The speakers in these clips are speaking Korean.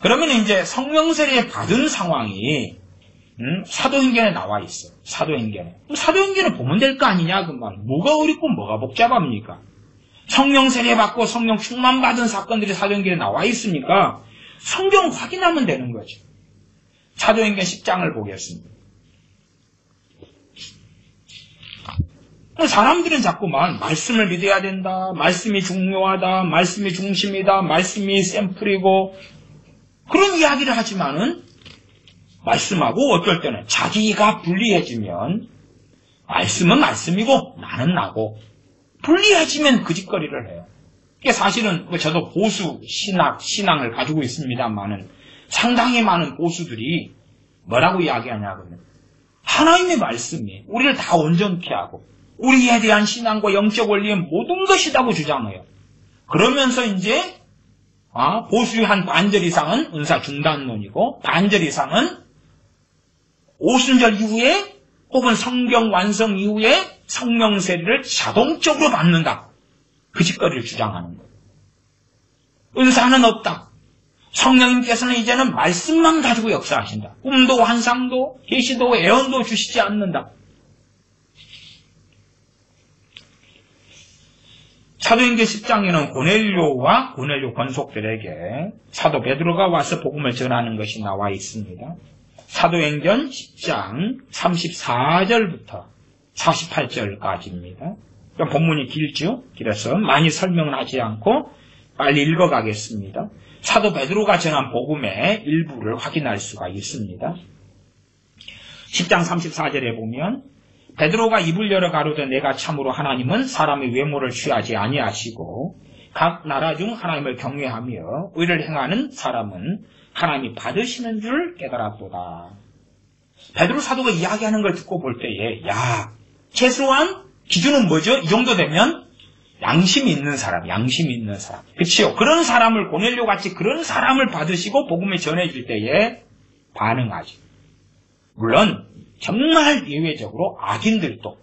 그러면 이제 성령 세례 받은 상황이 사도행전에 나와 있어. 사도행전에. 사도행전을 보면 될 거 아니냐 그 말. 뭐가 어렵고 뭐가 복잡합니까? 성령 세례 받고 성령 충만 받은 사건들이 사도행전에 나와 있으니까 성경 확인하면 되는 거죠. 사도행전 10장을 보겠습니다. 사람들은 자꾸만 말씀을 믿어야 된다. 말씀이 중요하다. 말씀이 중심이다. 말씀이 샘플이고 그런 이야기를 하지만은 말씀하고 어떨 때는 자기가 불리해지면 말씀은 말씀이고 나는 나고 불리해지면 그 짓거리를 해요. 이게 사실은 저도 보수 신앙을 가지고 있습니다만은 상당히 많은 보수들이 뭐라고 이야기하냐 그러면 하나님의 말씀이 우리를 다 온전케 하고 우리에 대한 신앙과 영적 원리의 모든 것이라고 주장해요. 그러면서 이제 보수의 한 반절 이상은 은사 중단론이고 반절 이상은 오순절 이후에 혹은 성경 완성 이후에 성령 세례를 자동적으로 받는다. 그 짓거리를 주장하는 거예요. 은사는 없다. 성령님께서는 이제는 말씀만 가지고 역사하신다. 꿈도 환상도 계시도 예언도 주시지 않는다. 사도행전 10장에는 고넬료와 고넬료 권속들에게 사도 베드로가 와서 복음을 전하는 것이 나와 있습니다. 사도행전 10장 34절부터 48절까지입니다. 본문이 길죠? 길어서 많이 설명을 하지 않고 빨리 읽어가겠습니다. 사도 베드로가 전한 복음의 일부를 확인할 수가 있습니다. 10장 34절에 보면 베드로가 입을 열어 가로되 내가 참으로 하나님은 사람의 외모를 취하지 아니하시고 각 나라 중 하나님을 경외하며 의를 행하는 사람은 하나님이 받으시는 줄 깨달았도다. 베드로 사도가 이야기하는 걸 듣고 볼 때에 최소한 기준은 뭐죠? 이 정도 되면 양심이 있는 사람. 그치요? 그런 사람을 고넬료 같이 그런 사람을 받으시고 복음을 전해줄 때에 반응하죠. 물론 정말 예외적으로 악인들도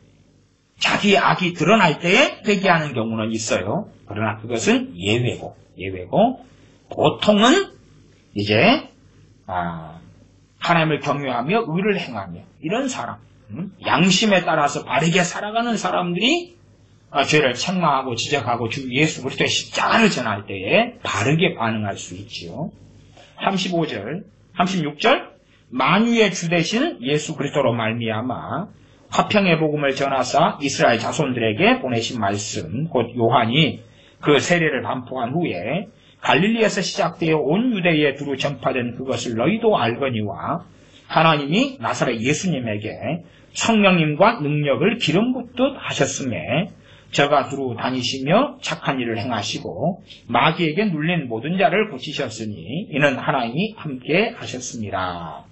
자기의 악이 드러날 때에 회개하는 경우는 있어요. 그러나 그것은 예외고 보통은 이제 하나님을 경외하며 의를 행하며 이런 사람, 양심에 따라서 바르게 살아가는 사람들이 죄를 책망하고 지적하고 주 예수 그리스도의 십자가를 전할 때에 바르게 반응할 수 있지요. 35절, 36절 만유의 주 되신 예수 그리스도로 말미암아 화평의 복음을 전하사 이스라엘 자손들에게 보내신 말씀 곧 요한이 그 세례를 반포한 후에 갈릴리에서 시작되어 온 유대에 두루 전파된 그것을 너희도 알거니와 하나님이 나사렛 예수님에게 성령님과 능력을 기름 붓듯 하셨음에 저가 두루 다니시며 착한 일을 행하시고 마귀에게 눌린 모든 자를 고치셨으니 이는 하나님이 함께 하셨습니다.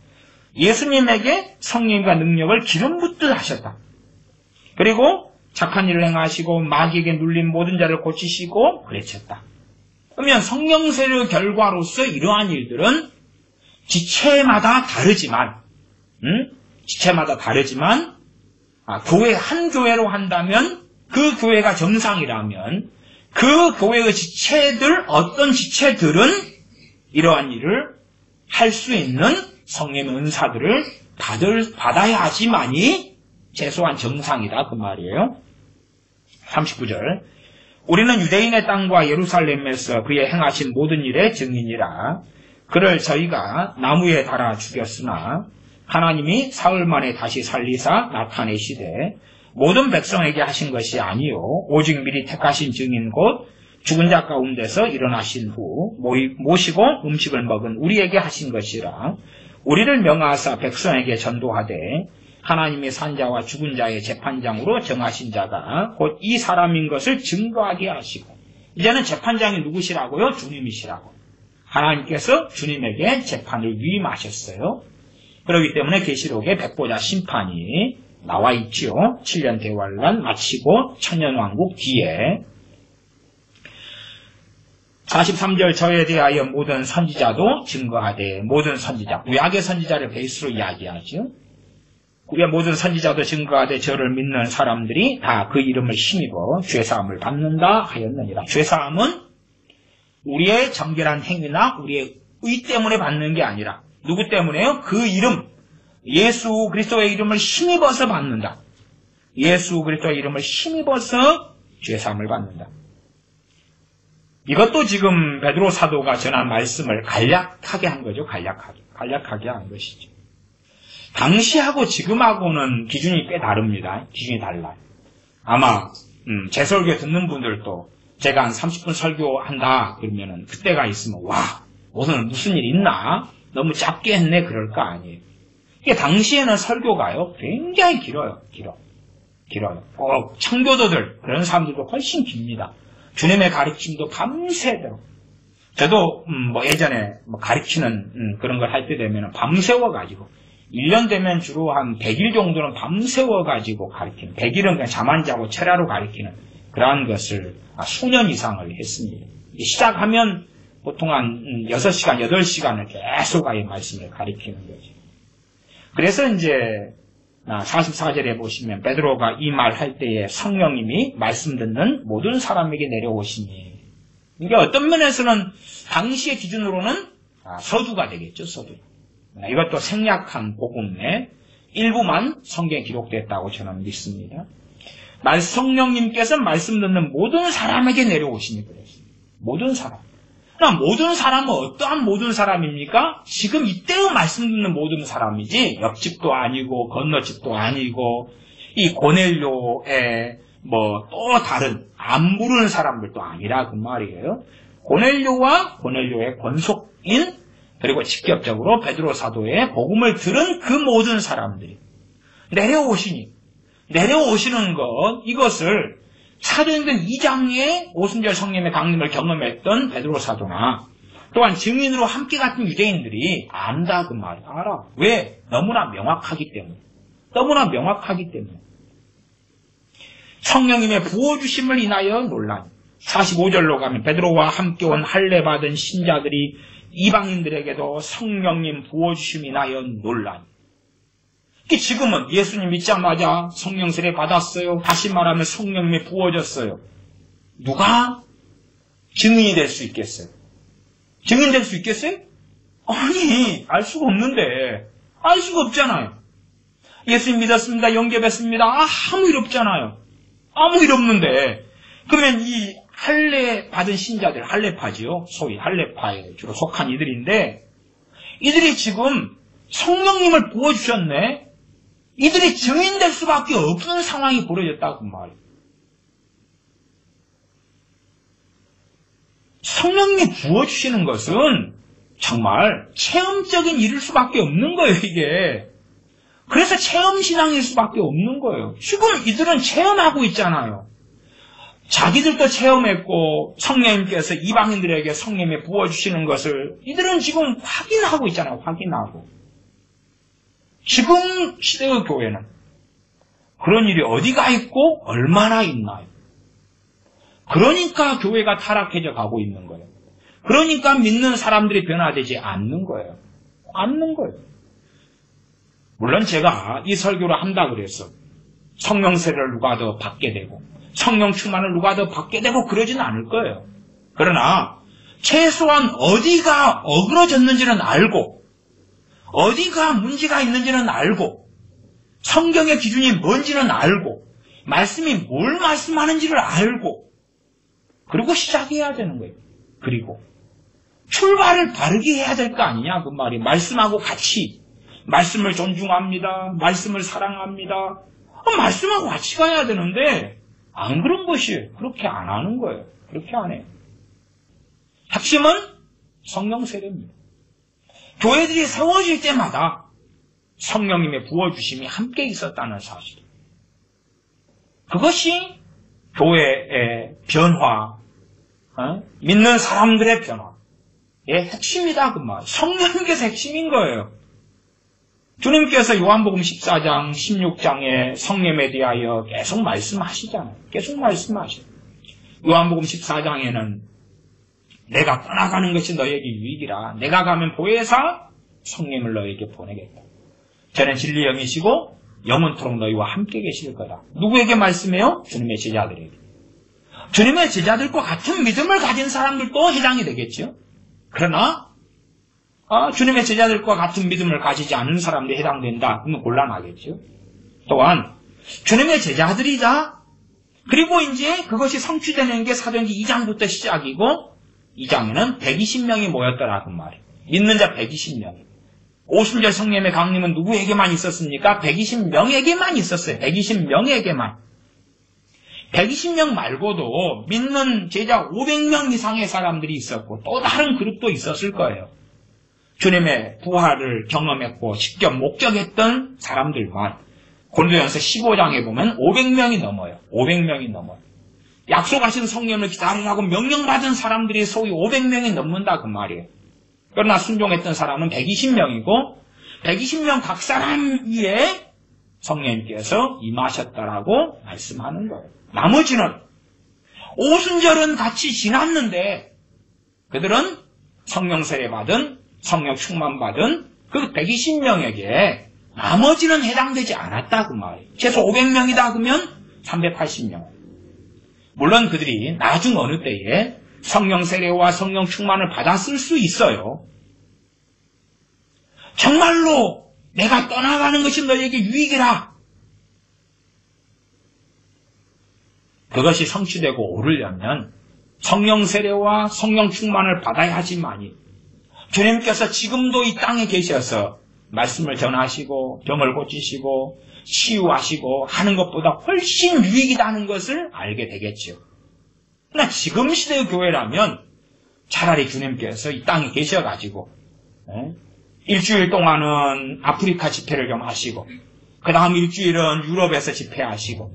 예수님에게 성령과 능력을 기름 붓듯 하셨다. 그리고 착한 일을 행하시고 마귀에게 눌린 모든 자를 고치시고 그레쳤다. 그러면 성령 세례의 결과로서 이러한 일들은 지체마다 다르지만 교회 한 교회로 한다면 그 교회가 정상이라면 그 교회의 지체들 어떤 지체들은 이러한 일을 할 수 있는 성령의 은사들을 받아야 하지만이 최소한 정상이다 그 말이에요. 39절 우리는 유대인의 땅과 예루살렘에서 그의 행하신 모든 일의 증인이라 그를 저희가 나무에 달아 죽였으나 하나님이 사흘 만에 다시 살리사 나타내시되 모든 백성에게 하신 것이 아니요 오직 미리 택하신 증인 곧 죽은 자 가운데서 일어나신 후 모시고 음식을 먹은 우리에게 하신 것이라 우리를 명하사 백성에게 전도하되 하나님의 산자와 죽은 자의 재판장으로 정하신 자가 곧 이 사람인 것을 증거하게 하시고 이제는 재판장이 누구시라고요? 주님이시라고. 하나님께서 주님에게 재판을 위임하셨어요. 그렇기 때문에 계시록에 백보자 심판이 나와 있지요. 7년 대환란 마치고 천년왕국 뒤에 43절 저에 대하여 모든 선지자도 증거하되 모든 선지자 구약의 선지자를 베이스로 이야기하죠. 우리의 모든 선지자도 증거하되 저를 믿는 사람들이 다 그 이름을 힘입어 죄사함을 받는다 하였느니라. 죄사함은 우리의 정결한 행위나 우리의 의 때문에 받는 게 아니라 누구 때문에요? 그 이름, 예수 그리스도의 이름을 힘입어서 받는다. 예수 그리스도의 이름을 힘입어서 죄사함을 받는다. 이것도 지금 베드로 사도가 전한 말씀을 간략하게 한 거죠. 간략하게 한 것이죠. 당시하고 지금하고는 기준이 꽤 다릅니다. 기준이 달라요. 아마 제 설교 듣는 분들도 제가 한 30분 설교한다 그러면은 그때가 있으면 와 오늘 무슨 일 있나? 너무 짧게 했네 그럴 거 아니에요. 이게 당시에는 설교가요 굉장히 길어요. 꼭 청교도들 그런 사람들도 훨씬 깁니다. 주님의 가르침도 밤새도록. 저도 예전에 가르치는 그런 걸 할 때 되면 밤새워가지고 1년 되면 주로 한 100일 정도는 밤새워가지고 가르치는 100일은 그냥 잠 안 자고 철야로 가르치는 그러한 것을 수년 이상을 했습니다. 시작하면 보통 한 6시간, 8시간을 계속 아예 말씀을 가르치는 거죠. 그래서 이제 44절에 보시면 베드로가 이 말 할 때에 성령님이 말씀 듣는 모든 사람에게 내려오시니 이게 어떤 면에서는 당시의 기준으로는 서두가 되겠죠. 서두. 이것도 생략한 복음의 일부만 성경에 기록됐다고 저는 믿습니다. 성령님께서 말씀 듣는 모든 사람에게 내려오시니 그랬습니다. 모든 사람. 그럼 모든 사람은 어떠한 모든 사람입니까? 지금 이때의 말씀 듣는 모든 사람이지 옆집도 아니고 건너집도 아니고 이 고넬료의 또 다른 안 부르는 사람들도 아니라 그 말이에요. 고넬료와 고넬료의 권속인 그리고 직접적으로 베드로 사도의 복음을 들은 그 모든 사람들이 내려오시는 것 이것을 사도행전 2장에 오순절 성령의 강림을 경험했던 베드로 사도나 또한 증인으로 함께 갔던 유대인들이 안다 그 말이야. 알아. 왜? 너무나 명확하기 때문에. 성령님의 부어주심을 인하여 논란. 45절로 가면 베드로와 함께 온 할례 받은 신자들이 이방인들에게도 성령님 부어주심 인하여 논란. 지금은 예수님 믿자마자 성령 세례 받았어요. 다시 말하면 성령님이 부어졌어요. 누가 증인이 될 수 있겠어요? 증인될 수 있겠어요? 아니, 알 수가 없는데. 알 수가 없잖아요. 예수님 믿었습니다. 영접했습니다. 아무 일 없잖아요. 아무 일 없는데. 그러면 이 할례 받은 신자들, 할례파지요. 소위 할례파에 주로 속한 이들인데 이들이 지금 성령님을 부어주셨네. 이들이 증인될 수밖에 없는 상황이 벌어졌다고 말이에요. 성령님이 부어주시는 것은 정말 체험적인 일일 수밖에 없는 거예요, 이게. 그래서 체험신앙일 수밖에 없는 거예요. 지금 이들은 체험하고 있잖아요. 자기들도 체험했고 성령님께서 이방인들에게 성령님이 부어주시는 것을 이들은 지금 확인하고 있잖아요. 확인하고. 지금 시대의 교회는 그런 일이 어디가 있고 얼마나 있나요? 그러니까 교회가 타락해져 가고 있는 거예요. 그러니까 믿는 사람들이 변화되지 않는 거예요. 물론 제가 이 설교를 한다 그래서 성령 세례를 누가 더 받게 되고 성령 충만을 누가 더 받게 되고 그러지는 않을 거예요. 그러나 최소한 어디가 어그러졌는지는 알고 어디가 문제가 있는지는 알고 성경의 기준이 뭔지는 알고 말씀이 뭘 말씀하는지를 알고 그리고 시작해야 되는 거예요. 그리고 출발을 바르게 해야 될 거 아니냐 그 말이. 말씀하고 같이 말씀을 존중합니다. 말씀을 사랑합니다. 말씀하고 같이 가야 되는데 안 그런 것이 그렇게 안 하는 거예요. 그렇게 안 해요. 핵심은 성령 세례입니다. 교회들이 세워질 때마다 성령님의 부어주심이 함께 있었다는 사실. 그것이 교회의 변화, 믿는 사람들의 변화의 핵심이다 그 말. 성령님께서 핵심인 거예요. 주님께서 요한복음 14장, 16장에 성령에 대하여 계속 말씀하시잖아요. 요한복음 14장에는 내가 떠나가는 것이 너에게 유익이라. 내가 가면 보혜사 성령을 너에게 보내겠다. 저는 진리 영이시고 영원토록 너희와 함께 계실 거다. 누구에게 말씀해요? 주님의 제자들에게. 주님의 제자들과 같은 믿음을 가진 사람들도 해당이 되겠죠. 그러나 주님의 제자들과 같은 믿음을 가지지 않은 사람들이 해당된다. 그러면 곤란하겠죠. 또한 주님의 제자들이다. 그리고 이제 그것이 성취되는 게 사도행전 2장부터 시작이고 2장에는 120명이 모였더라 그 말이에요. 믿는 자 120명. 오순절 성령의 강림은 누구에게만 있었습니까? 120명에게만 있었어요. 120명에게만. 120명 말고도 믿는 제자 500명 이상의 사람들이 있었고 또 다른 그룹도 있었을 거예요. 주님의 부활을 경험했고 직접 목격했던 사람들만 고린도전서 15장에 보면 500명이 넘어요. 500명이 넘어요. 약속하신 성령을 기다리라고 명령받은 사람들이 소위 500명이 넘는다 그 말이에요. 그러나 순종했던 사람은 120명이고 120명 각 사람 위에 성령님께서 임하셨다라고 말씀하는 거예요. 나머지는 오순절은 같이 지났는데 그들은 성령 세례 받은 성령 충만 받은 그 120명에게 나머지는 해당되지 않았다 그 말이에요. 최소 500명이다 그러면 380명. 물론 그들이 나중 어느 때에 성령 세례와 성령 충만을 받았을 수 있어요. 정말로 내가 떠나가는 것이 너에게 유익이라. 그것이 성취되고 오르려면 성령 세례와 성령 충만을 받아야 하지만이 주님께서 지금도 이 땅에 계셔서 말씀을 전하시고 병을 고치시고 치유하시고 하는 것보다 훨씬 유익이라는 것을 알게 되겠죠. 그러나 지금 시대의 교회라면 차라리 주님께서 이 땅에 계셔가지고 일주일 동안은 아프리카 집회를 좀 하시고 그 다음 일주일은 유럽에서 집회하시고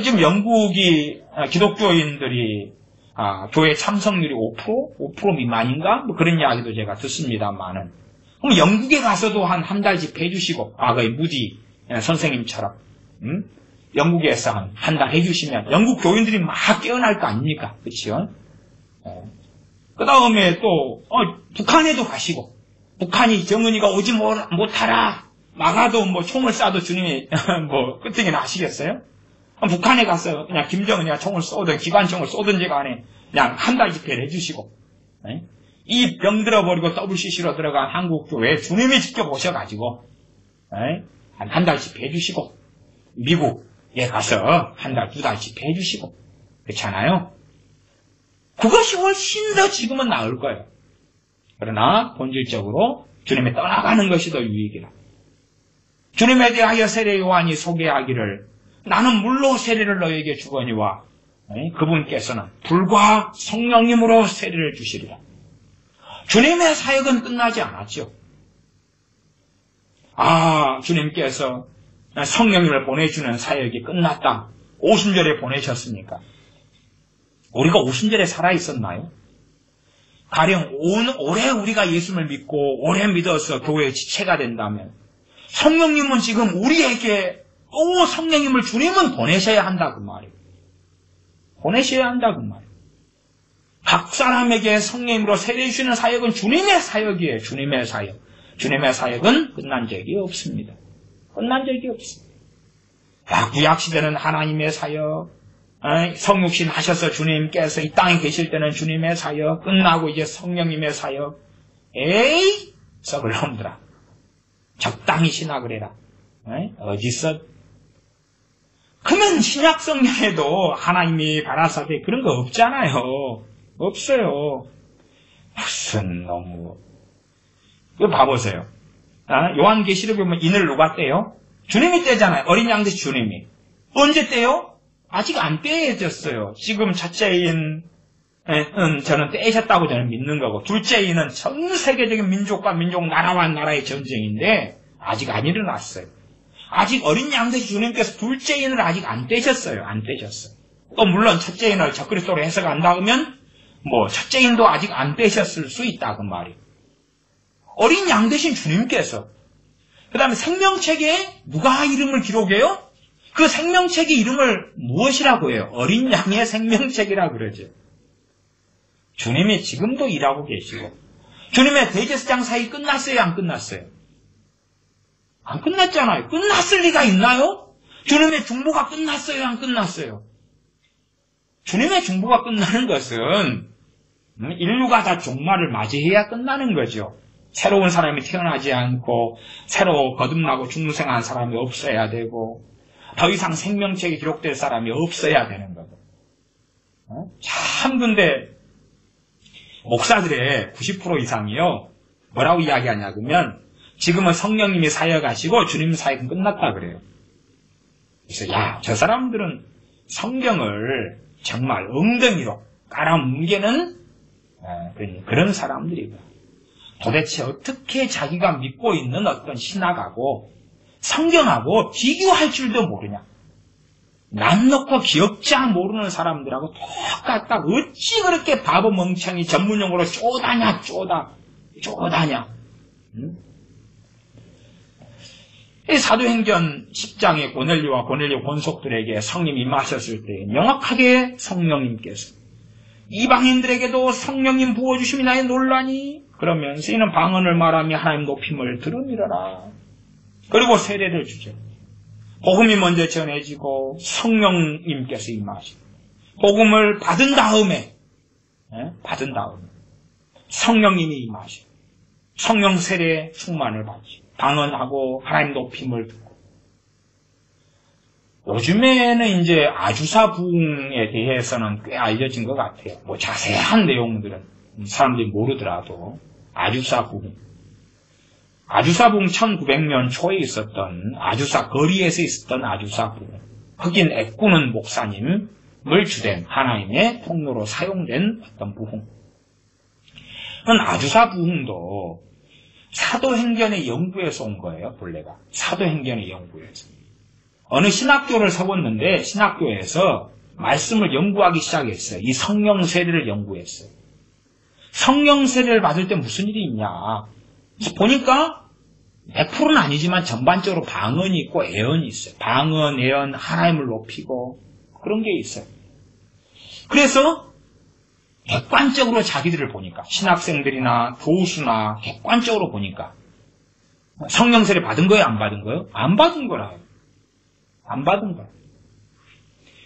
지금 영국이 기독교인들이 교회 참석률이 5% 미만인가? 뭐 그런 이야기도 제가 듣습니다만은 그럼 영국에 가서도 한 달 집회 해주시고 과거의 무디 선생님처럼 영국에서 한 달 해주시면 영국 교인들이 막 깨어날 거 아닙니까? 그치요? 그 다음에 또 북한에도 가시고 북한이 정은이가 오지 못하라 막아도 뭐 총을 쏴도 주님이 뭐 끄떡이나 하시겠어요? 북한에 가서 그냥 김정은이가 총을 쏘든 기관총을 쏘든지 간에 그냥 한 달 집회를 해주시고 이 병들어버리고 WCC로 들어간 한국교회 주님이 직접 오셔가지고 한 달 집회 해주시고 미국에 가서 한 달, 2달 집회 해주시고 그렇잖아요. 그것이 훨씬 더 지금은 나을 거예요. 그러나 본질적으로 주님이 떠나가는 것이 더 유익이라. 주님에 대하여 세례 요한이 소개하기를 나는 물로 세례를 너에게 주거니와 그분께서는 불과 성령님으로 세례를 주시리라. 주님의 사역은 끝나지 않았죠. 주님께서 성령님을 보내주는 사역이 끝났다. 오순절에 보내셨습니까? 우리가 오순절에 살아있었나요? 가령 올해 우리가 예수를 믿고 오래 믿어서 교회의 지체가 된다면 성령님은 지금 우리에게 성령님을 주님은 보내셔야 한다 그 말이에요. 보내셔야 한다 그 말이에요. 각 사람에게 성령님으로 세례 주시는 사역은 주님의 사역이에요. 주님의 사역. 주님의 사역은 끝난 적이 없습니다. 끝난 적이 없습니다. 구약시대는 하나님의 사역, 성육신 하셔서 주님께서 이 땅에 계실 때는 주님의 사역, 끝나고 이제 성령님의 사역. 에이, 썩을 놈들아. 적당히 신학을 해라. 어디서? 그러면 신약 성경에도 하나님이 가라사대 그런 거 없잖아요. 없어요. 무슨 너무. 이거 봐보세요. 요한계시록에 보면 인을 누가 떼요? 주님이 떼잖아요. 어린 양 대신 주님이. 언제 떼요? 아직 안 떼졌어요. 지금 첫째인 저는 떼셨다고 저는 믿는 거고 둘째인은 전 세계적인 민족과 민족, 나라와 나라의 전쟁인데 아직 안 일어났어요. 아직 어린 양 대신 주님께서 둘째인을 아직 안 떼셨어요. 안 떼셨어요. 또 물론 첫째인을 적그리스도로 해석한다 그러면 첫째인도 아직 안 떼셨을 수 있다 그 말이에요. 어린 양 대신 주님께서 그 다음에 생명책에 누가 이름을 기록해요? 그 생명책의 이름을 무엇이라고 해요? 어린 양의 생명책이라고 그러죠. 주님이 지금도 일하고 계시고 주님의 대제사장 사역이 끝났어요? 안 끝났어요? 안 끝났잖아요. 끝났을 리가 있나요? 주님의 중보가 끝났어요? 안 끝났어요? 주님의 중보가 끝나는 것은 인류가 다 종말을 맞이해야 끝나는 거죠. 새로운 사람이 태어나지 않고 새로 거듭나고 중생한 사람이 없어야 되고 더 이상 생명책에 기록될 사람이 없어야 되는 거고. 참 근데 목사들의 90% 이상이요. 뭐라고 이야기하냐 그러면 지금은 성령님이 사역하시고 주님 사역은 끝났다 그래요. 그래서 저 사람들은 성경을 정말 엉덩이로 깔아뭉개는 그런 사람들이고 도대체 어떻게 자기가 믿고 있는 어떤 신학하고 성경하고 비교할 줄도 모르냐. 남 놓고 기억자 모르는 사람들하고 똑같다. 어찌 그렇게 바보 멍청이 전문용어로 쪼다냐. 이 사도행전 10장에 고넬료와 고넬료 권속들에게 성령이 임하셨을 때 명확하게 성령님께서 이방인들에게도 성령님 부어주심이 나의 논란이 그러면서 이는 방언을 말하며 하나님 높임을 들으미러라. 그리고 세례를 주죠. 복음이 먼저 전해지고 성령님께서 임하시고 복음을 받은 다음에 성령님이 임하시고 성령 세례 충만을 받지 방언하고 하나님 높임을 듣고 요즘에는 이제 아주사 부흥에 대해서는 꽤 알려진 것 같아요. 뭐 자세한 내용들은 사람들이 모르더라도 아주사 부흥 1900년 초에 있었던 아주사 거리에서 있었던 아주사 부흥 흑인 애꾸는 목사님을 주된 하나님의 통로로 사용된 어떤 부흥. 아주사 부흥도 사도행전의 연구에서 온 거예요, 본래가. 사도행전의 연구에서. 어느 신학교를 세웠는데 신학교에서 말씀을 연구하기 시작했어요. 이 성령 세례를 연구했어요. 성령 세례를 받을 때 무슨 일이 있냐. 그래서 보니까 100%는 아니지만 전반적으로 방언이 있고 애언이 있어요. 방언, 애언, 하나님을 높이고 그런 게 있어요. 그래서 객관적으로 자기들을 보니까 신학생들이나 교수나 객관적으로 보니까 성령 세례 받은 거예요? 안 받은 거예요? 안 받은 거라요. 안 받은 거예요.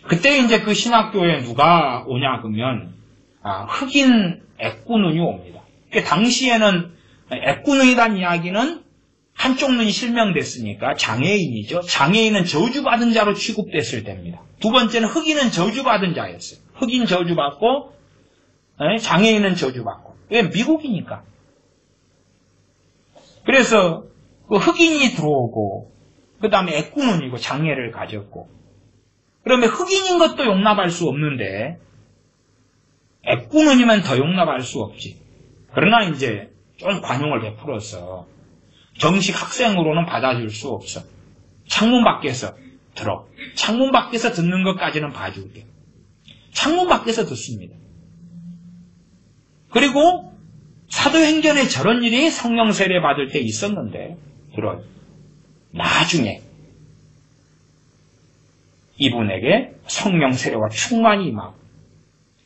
그때 이제 그 신학교에 누가 오냐 그러면 흑인 애꾸눈이 옵니다. 당시에는 애꾸눈이란 이야기는 한쪽 눈이 실명됐으니까 장애인이죠. 장애인은 저주받은 자로 취급됐을 때입니다. 두 번째는 흑인은 저주받은 자였어요. 흑인 저주받고 장애인은 저주받고. 왜? 미국이니까. 그래서 그 흑인이 들어오고 그 다음에 애꾸눈이고 장애를 가졌고 그러면 흑인인 것도 용납할 수 없는데 애꾸눈이면 더 용납할 수 없지. 그러나 이제 좀 관용을 베풀어서 정식 학생으로는 받아줄 수 없어. 창문 밖에서 들어. 창문 밖에서 듣는 것까지는 봐줄게. 창문 밖에서 듣습니다. 그리고 사도행전에 저런 일이 성령 세례 받을 때 있었는데 들어요. 나중에 이분에게 성령 세례와 충만이 임하고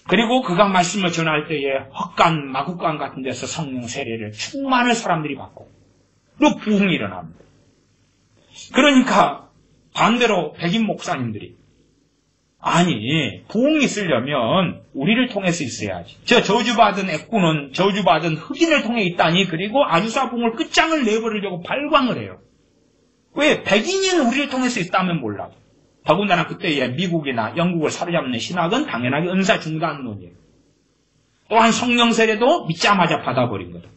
그리고 그가 말씀을 전할 때에 헛간, 마국간 같은 데서 성령 세례를 충만을 사람들이 받고 그리고 부흥이 일어납니다. 그러니까 반대로 백인 목사님들이 아니 부흥이 있으려면 우리를 통해서 있어야지. 저주받은 애꾸는 저주받은 흑인을 통해 있다니 그리고 아주사 부흥을 끝장을 내버리려고 발광을 해요. 왜? 백인인 우리를 통해서 있다면 몰라도. 더군다나 그때의 미국이나 영국을 사로잡는 신학은 당연하게 은사 중단론이에요. 또한 성령 세례도 믿자마자 받아버린 거다.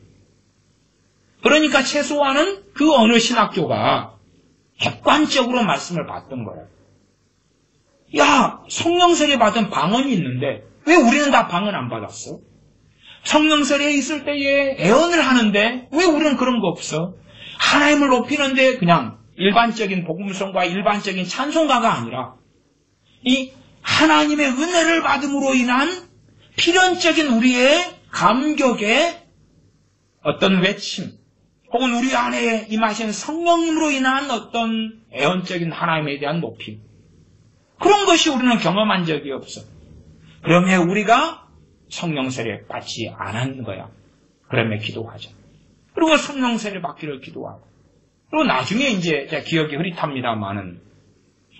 그러니까 최소한은 그 어느 신학교가 객관적으로 말씀을 받던 거예요. 야, 성령 세례 받은 방언이 있는데 왜 우리는 다 방언 안 받았어? 성령 세례에 있을 때에 애언을 하는데 왜 우리는 그런 거 없어? 하나님을 높이는데 그냥 일반적인 복음성과 일반적인 찬송가가 아니라 이 하나님의 은혜를 받음으로 인한 필연적인 우리의 감격의 어떤 외침 혹은 우리 안에 임하신 성령님으로 인한 어떤 애언적인 하나님에 대한 높임 그런 것이 우리는 경험한 적이 없어. 그러면 우리가 성령 세례 받지 않았는 거야. 그러면 기도하자. 그리고 성령 세례 받기를 기도하고 그리고 나중에 이제 기억이 흐릿합니다만은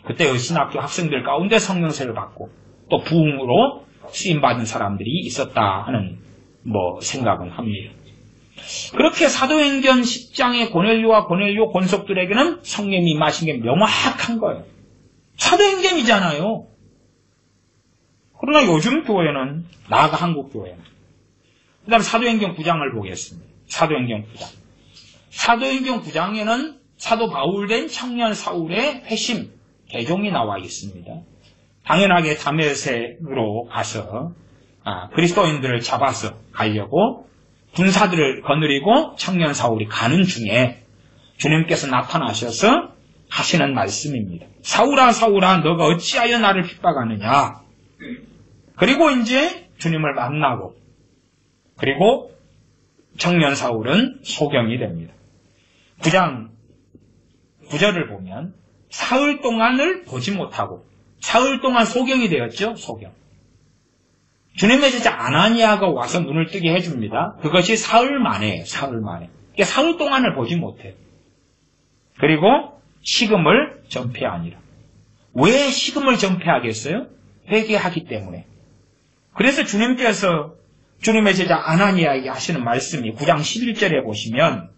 그때 신학교 학생들 가운데 성령 세례를 받고 또 부흥으로 쓰임 받은 사람들이 있었다 하는 생각은 합니다. 그렇게 사도행전 10장의 고넬료와 고넬료 권속들에게는 성령이 임하신 게 명확한 거예요. 사도행전이잖아요. 그러나 요즘 교회는, 나아가 한국 교회는. 그 다음 사도행전 9장을 보겠습니다. 사도행전 9장. 사도행전 9장에는 사도 바울 된 청년 사울의 회심, 개종이 나와 있습니다. 당연하게 다메섹으로 가서 그리스도인들을 잡아서 가려고 군사들을 거느리고 청년 사울이 가는 중에 주님께서 나타나셔서 하시는 말씀입니다. 사울아 사울아 너가 어찌하여 나를 핍박하느냐. 그리고 이제 주님을 만나고 그리고 청년 사울은 소경이 됩니다. 9장 9절을 보면 사흘 동안을 보지 못하고 사흘 동안 소경이 되었죠. 소경. 주님의 제자 아나니아가 와서 눈을 뜨게 해줍니다. 그것이 사흘 만에 사흘 만에. 그러니까 사흘 동안을 보지 못해요. 그리고 식음을 전폐하니라. 왜 식음을 전폐하겠어요? 회개하기 때문에. 그래서 주님께서 주님의 제자 아나니아에게 하시는 말씀이 9장 11절에 보시면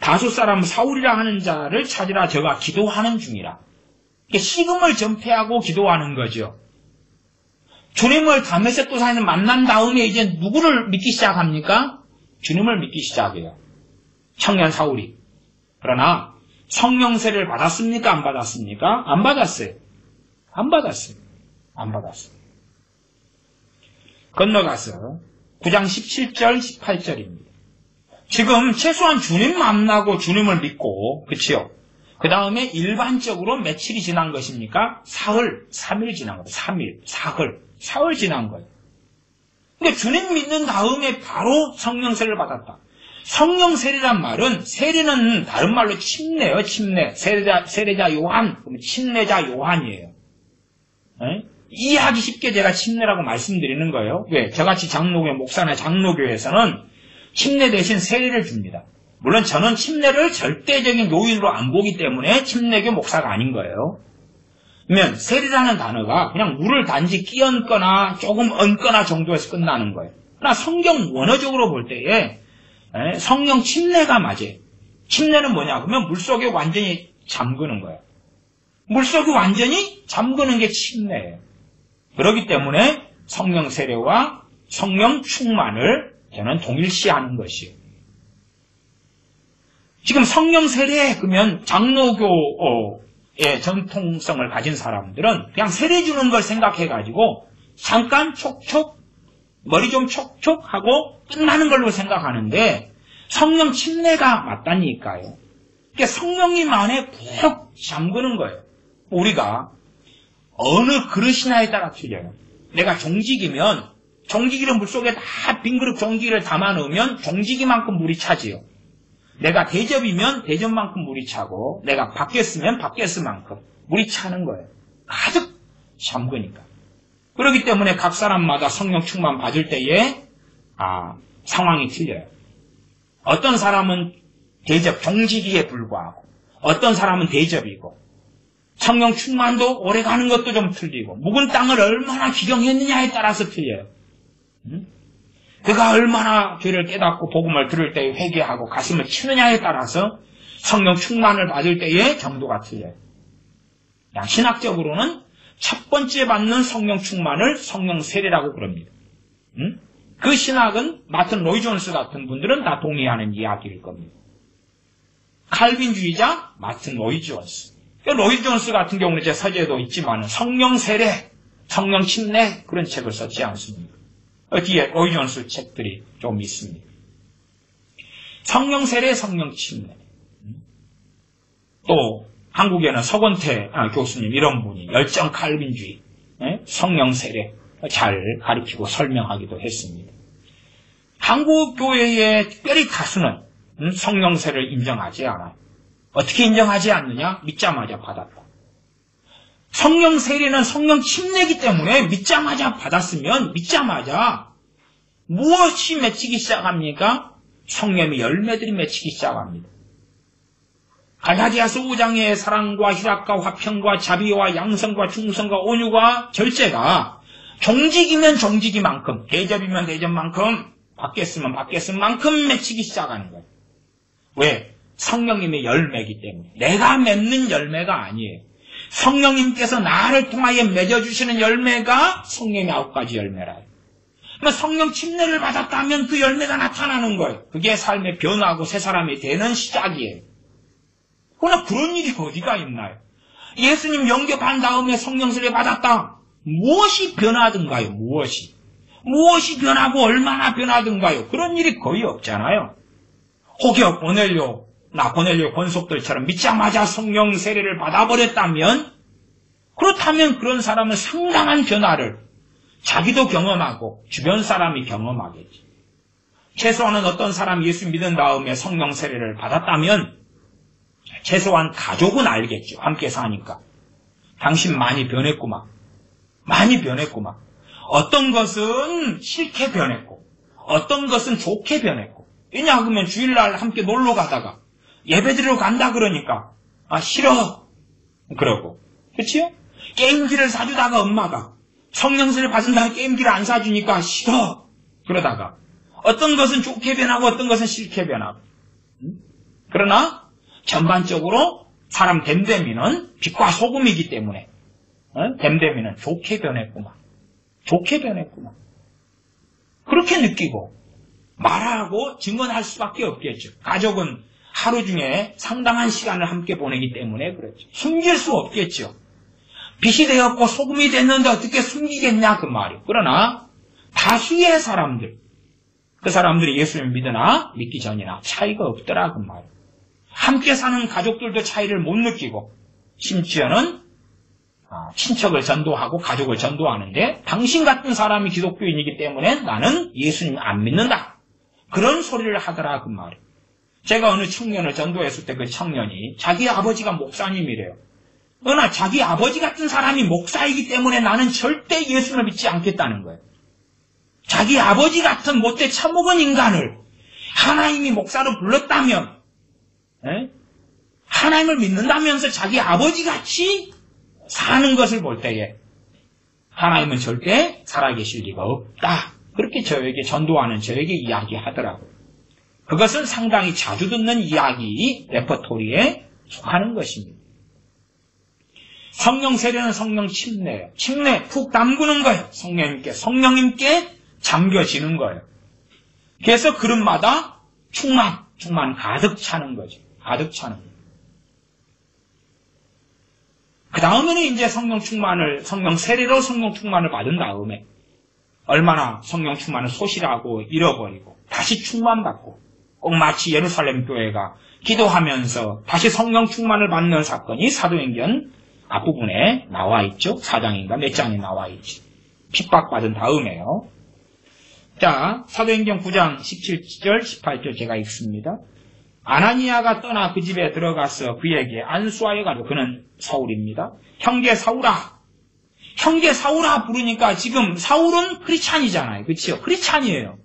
다소 사람 사울이라 하는 자를 찾으라 저가 기도하는 중이라. 식음을 전폐하고 기도하는 거죠. 주님을 다메섹 도상에서 만난 다음에 이제 누구를 믿기 시작합니까? 주님을 믿기 시작해요. 청년 사울이. 그러나 성령 세례를 받았습니까? 안 받았습니까? 안 받았어요. 안 받았어요. 안 받았어요. 건너가서 9장 17절, 18절입니다. 지금 최소한 주님 만나고 주님을 믿고, 그치요? 그 다음에 일반적으로 며칠이 지난 것입니까? 사흘, 3일 지난 거예요. 3일, 사흘 지난 거예요. 그러니까 주님 믿는 다음에 바로 성령 세례를 받았다. 성령 세례란 말은, 세례는 다른 말로 침례예요, 침례. 세례자 요한, 그러면 침례자 요한이에요. 에? 이해하기 쉽게 제가 침례라고 말씀드리는 거예요. 왜? 저같이 장로교회 목사나 장로교회에서는 침례 대신 세례를 줍니다. 물론 저는 침례를 절대적인 요인으로 안 보기 때문에 침례교 목사가 아닌 거예요. 그러면 세례라는 단어가 그냥 물을 단지 끼얹거나 조금 얹거나 정도에서 끝나는 거예요. 그러나 성경 원어적으로 볼 때에 성령 침례가 맞아요. 침례는 뭐냐? 그러면 물속에 완전히 잠그는 거예요. 물속에 완전히 잠그는 게 침례예요. 그렇기 때문에 성령 세례와 성령 충만을 저는 동일시하는 것이에요. 지금 성령 세례 그러면 장로교의 전통성을 가진 사람들은 그냥 세례 주는 걸 생각해가지고 잠깐 촉촉 머리 좀 촉촉하고 끝나는 걸로 생각하는데 성령 침례가 맞다니까요. 그러니까 성령님 안에 푹 잠그는 거예요. 우리가 어느 그릇이냐에 따라 틀려요. 내가 종지기면 종지기를 물속에 다 빈 그릇 종지기를 담아 넣으면 종지기만큼 물이 차지요. 내가 대접이면 대접만큼 물이 차고 내가 밖에 쓰면 밖에 쓸 만큼 물이 차는 거예요. 가득 잠그니까. 그렇기 때문에 각 사람마다 성령 충만 받을 때에 상황이 틀려요. 어떤 사람은 대접, 종지기에 불과하고 어떤 사람은 대접이고 성령 충만도 오래 가는 것도 좀 틀리고 묵은 땅을 얼마나 기경했느냐에 따라서 틀려요. 그가 얼마나 죄를 깨닫고 복음을 들을 때에 회개하고 가슴을 치느냐에 따라서 성령 충만을 받을 때의 정도가 틀려요. 신학적으로는 첫 번째 받는 성령 충만을 성령 세례라고 그럽니다. 그 신학은 마틴 로이 존스 같은 분들은 다 동의하는 이야기일 겁니다. 칼빈주의자 마틴 로이 존스. 로이 존스 같은 경우는 제 서재에도 있지만 성령 세례, 성령 침례 그런 책을 썼지 않습니까? 뒤에 로이 존스 책들이 좀 있습니다. 성령 세례, 성령 침례. 또 한국에는 서건태 교수님 이런 분이 열정 칼빈주의, 성령 세례 잘 가르치고 설명하기도 했습니다. 한국 교회의 특별히 다수는 성령 세례를 인정하지 않아요. 어떻게 인정하지 않느냐? 믿자마자 받았다. 성령 세례는 성령 침례이기 때문에 믿자마자 받았으면 믿자마자 무엇이 맺히기 시작합니까? 성령의 열매들이 맺히기 시작합니다. 갈라디아서 5장의 사랑과 희락과 화평과 자비와 양성과 충성과 온유와 절제가 종직이면 종직이만큼, 대접이면 대접만큼 바뀌었으면 바뀌었은 만큼 맺히기 시작하는 거예요. 왜? 성령님의 열매이기 때문에. 내가 맺는 열매가 아니에요. 성령님께서 나를 통하여 맺어주시는 열매가 성령의 9가지 열매라요. 성령 침례를 받았다면 그 열매가 나타나는 거예요. 그게 삶의 변화하고 새 사람이 되는 시작이에요. 그러나 그런 일이 어디가 있나요? 예수님 영접한 다음에 성령 세례 받았다. 무엇이 변하든가요? 무엇이 변하고 얼마나 변하든가요? 그런 일이 거의 없잖아요. 혹여 고넬료 권속들처럼 믿자마자 성령 세례를 받아버렸다면, 그렇다면 그런 사람은 상당한 변화를 자기도 경험하고 주변 사람이 경험하겠지. 최소한은 어떤 사람이 예수 믿은 다음에 성령 세례를 받았다면 최소한 가족은 알겠죠. 함께 사니까. 당신 많이 변했구만. 어떤 것은 싫게 변했고 어떤 것은 좋게 변했고. 왜냐 그러면 주일날 함께 놀러 가다가 예배드리러 간다 그러니까 싫어 그러고, 그치요? 게임기를 사주다가 엄마가 성령세를 받은다고 게임기를 안 사주니까 싫어 그러다가 어떤 것은 좋게 변하고 어떤 것은 싫게 변하고. 그러나 전반적으로 사람 됨됨이는 빛과 소금이기 때문에 됨됨이는 좋게 변했구만. 그렇게 느끼고 말하고 증언할 수밖에 없겠죠. 가족은 하루 중에 상당한 시간을 함께 보내기 때문에 그렇죠. 숨길 수 없겠죠. 빛이 되었고 소금이 됐는데 어떻게 숨기겠냐 그 말이에요. 그러나 다수의 사람들, 그 사람들이 예수를 믿으나 믿기 전이나 차이가 없더라 그 말이에요. 함께 사는 가족들도 차이를 못 느끼고 심지어는 친척을 전도하고 가족을 전도하는데 당신 같은 사람이 기독교인이기 때문에 나는 예수님 안 믿는다. 그런 소리를 하더라 그 말이에요. 제가 어느 청년을 전도했을 때 그 청년이 자기 아버지가 목사님이래요. 그러나 자기 아버지 같은 사람이 목사이기 때문에 나는 절대 예수를 믿지 않겠다는 거예요. 자기 아버지 같은 못돼 처먹은 인간을 하나님이 목사로 불렀다면, 하나님을 믿는다면서 자기 아버지같이 사는 것을 볼 때에 하나님은 절대 살아계실 리가 없다. 그렇게 저에게 전도하는 저에게 이야기하더라고요. 그것은 상당히 자주 듣는 이야기 레퍼토리에 속하는 것입니다. 성령 세례는 성령 침례예요. 침례 푹 담그는 거예요. 성령님께 잠겨지는 거예요. 그래서 그릇마다 충만 가득 차는 거죠. 그 다음에는 이제 성령 세례로 성령 충만을 받은 다음에 얼마나 성령 충만을 소실하고 잃어버리고 다시 충만받고, 꼭 마치 예루살렘 교회가 기도하면서 다시 성령 충만을 받는 사건이 사도행전 앞부분에 나와 있죠. 4장인가 몇 장에 나와 있지. 핍박받은 다음에요. 자, 사도행전 9장 17절 18절 제가 읽습니다. 아나니아가 떠나 그 집에 들어가서 그에게 안수하여 가지고, 그는 사울입니다. 형제 사울아 부르니까 지금 사울은 크리스찬이잖아요. 그렇죠? 크리스찬이에요.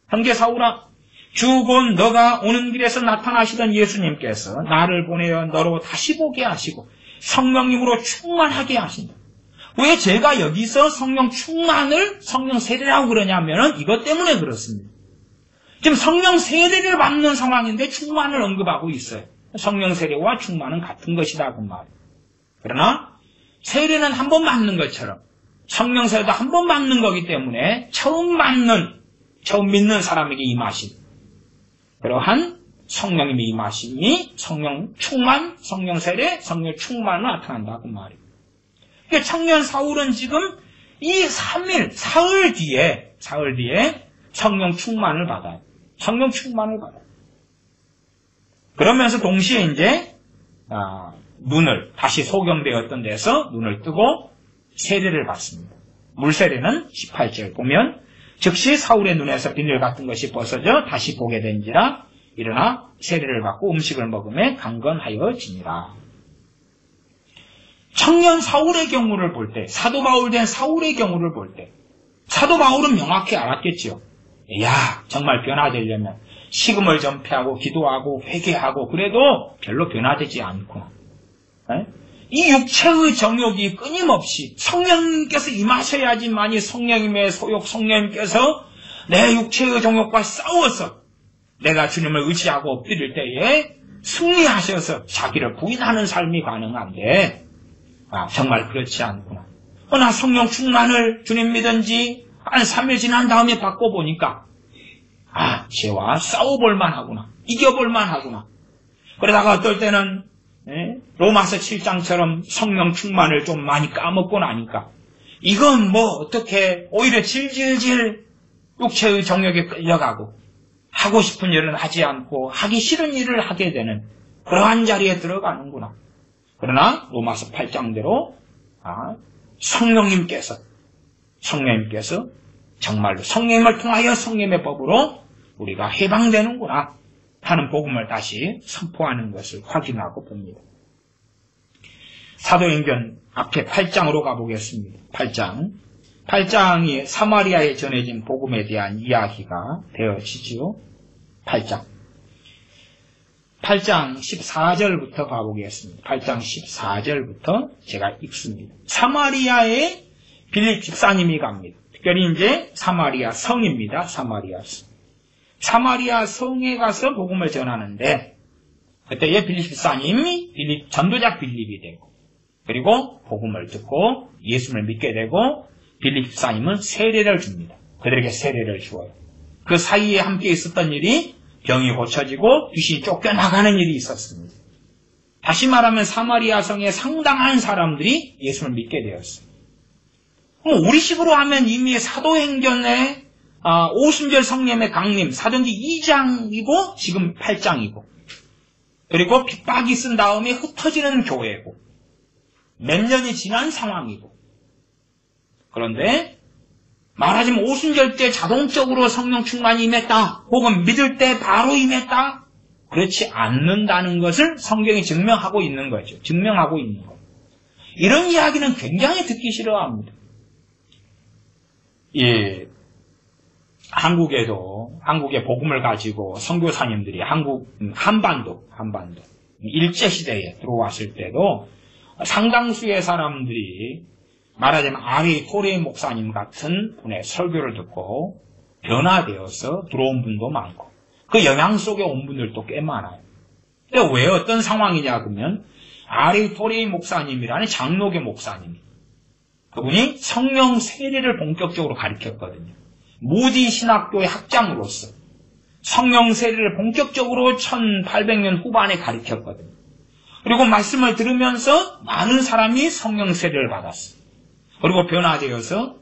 형제 사울아, 주 곧 너가 오는 길에서 나타나시던 예수님께서 나를 보내어 너로 다시 보게 하시고 성령님으로 충만하게 하신다. 왜 제가 여기서 성령 충만을 성령 세례라고 그러냐면은 이것 때문에 그렇습니다. 지금 성령 세례를 받는 상황인데 충만을 언급하고 있어요. 성령 세례와 충만은 같은 것이다 그 말이에요. 그러나 세례는 한 번 받는 것처럼 성령 세례도 한 번 받는 거기 때문에 처음 믿는 사람에게 임하신 그러한 성령님의 임하심이 성령 충만, 성령 세례, 성령 충만으로 나타난다 그 말이에요. 그러니까 청년 사울은 지금 이 3일, 사흘 뒤에 성령 충만을 받아요. 그러면서 동시에 이제 눈을 다시 소경되었던 데서 눈을 뜨고 세례를 받습니다. 물세례는 18절 보면 즉시 사울의 눈에서 비늘 같은 것이 벗어져 다시 보게 된지라 일어나 세례를 받고 음식을 먹음에 강건하여지니라. 청년 사울의 경우를 볼 때, 사도 바울 된 사울의 경우를 볼 때 사도 바울은 명확히 알았겠지요. 야, 정말 변화되려면 식음을 전폐하고 기도하고 회개하고 그래도 별로 변화되지 않구나. 이 육체의 정욕이 끊임없이 성령님께서 임하셔야지만이 성령님의 소욕, 성령님께서 내 육체의 정욕과 싸워서 내가 주님을 의지하고 엎드릴 때에 승리하셔서 자기를 부인하는 삶이 가능한데 정말 그렇지 않구나. 나 성령 충만을 주님 믿은 지 한 3일 지난 다음에 바꿔보니까 죄와 싸워볼만 하구나. 이겨볼만 하구나. 그러다가 어떨 때는 로마서 7장처럼 성령 충만을 좀 많이 까먹고 나니까 이건 뭐 어떻게 오히려 질질질 육체의 정욕에 끌려가고 하고 싶은 일은 하지 않고 하기 싫은 일을 하게 되는 그러한 자리에 들어가는구나. 그러나 로마서 8장대로 성령님께서 정말로 성령님을 통하여 성령의 법으로 우리가 해방되는구나 하는 복음을 다시 선포하는 것을 확인하고 봅니다. 사도행전 앞에 8장으로 가보겠습니다. 8장이 사마리아에 전해진 복음에 대한 이야기가 되어지지요. 8장 14절부터 가보겠습니다. 8장 14절부터 제가 읽습니다. 사마리아에 빌립 집사님이 갑니다. 특별히 이제 사마리아 성입니다. 사마리아 성에 가서 복음을 전하는데 그때에 빌립 집사님이 전도자 빌립이 되고 그리고 복음을 듣고 예수를 믿게 되고 빌립 집사님은 세례를 줍니다. 그들에게 세례를 주어요. 그 사이에 함께 있었던 일이 병이 고쳐지고 귀신이 쫓겨나가는 일이 있었습니다. 다시 말하면 사마리아 성에 상당한 사람들이 예수를 믿게 되었어요. 우리식으로 하면 이미 사도행전에 오순절 성령의 강림 사도행전 2장이고 지금 8장이고 그리고 핍박이 쓴 다음에 흩어지는 교회고 몇 년이 지난 상황이고 그런데 말하자면 오순절 때 자동적으로 성령 충만이 임했다 혹은 믿을 때 바로 임했다 그렇지 않는다는 것을 성경이 증명하고 있는 거죠. 증명하고 있는 거. 이런 이야기는 굉장히 듣기 싫어합니다. 한국의 복음을 가지고 선교사님들이 한반도 일제시대에 들어왔을 때도 상당수의 사람들이 말하자면 아리 토레이 목사님 같은 분의 설교를 듣고 변화되어서 들어온 분도 많고 그 영향 속에 온 분들도 꽤 많아요. 근데 왜 어떤 상황이냐 그러면 아리 토레이 목사님이라는 장로교 목사님이 그분이 성령 세례를 본격적으로 가르쳤거든요. 모디 신학교의 학장으로서 성령 세례를 본격적으로 1800년 후반에 가르쳤거든요. 그리고 말씀을 들으면서 많은 사람이 성령 세례를 받았어요. 그리고 변화되어서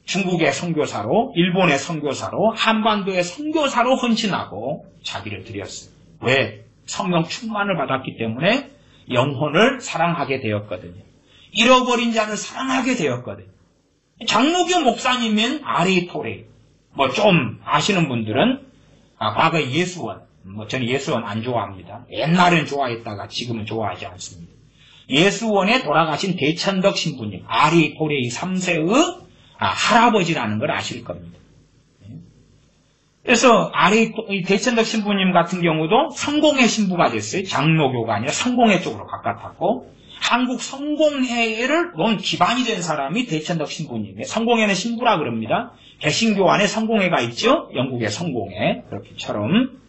중국의 선교사로, 일본의 선교사로, 한반도의 선교사로 헌신하고 자기를 드렸어요. 왜? 성령 충만을 받았기 때문에 영혼을 사랑하게 되었거든요. 잃어버린 자를 사랑하게 되었거든요. 장로교 목사님인 아리 토레이, 좀 아시는 분들은 과거 예수원, 저는 예수원 안 좋아합니다. 옛날엔 좋아했다가 지금은 좋아하지 않습니다. 예수원에 돌아가신 대천덕 신부님, 아리 토레이 3세의 할아버지라는 걸 아실 겁니다. 그래서 대천덕 신부님 같은 경우도 성공회 신부가 됐어요. 장로교가 아니라 성공회 쪽으로 바깥았고 한국 성공회를 놓은 기반이 된 사람이 대천덕 신부님이에요. 성공회는 신부라 그럽니다. 개신교 안에 성공회가 있죠. 영국의 성공회 그렇게처럼.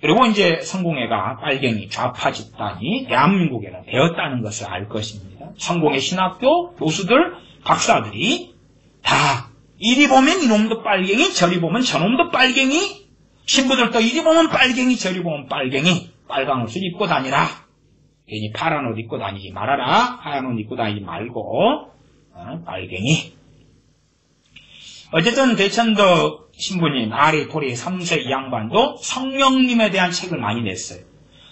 그리고 이제 성공회가 빨갱이 좌파 집단이 대한민국에는 되었다는 것을 알 것입니다. 성공회 신학교 교수들 박사들이 다 이리 보면 이놈도 빨갱이 저리 보면 저놈도 빨갱이 신부들도 이리 보면 빨갱이 저리 보면 빨갱이 빨간 옷을 입고 다니라. 괜히 파란 옷 입고 다니지 말아라. 하얀 옷 입고 다니지 말고 빨갱이. 어쨌든 대천덕 신부님 아리 토레이 3세 이 양반도 성령님에 대한 책을 많이 냈어요.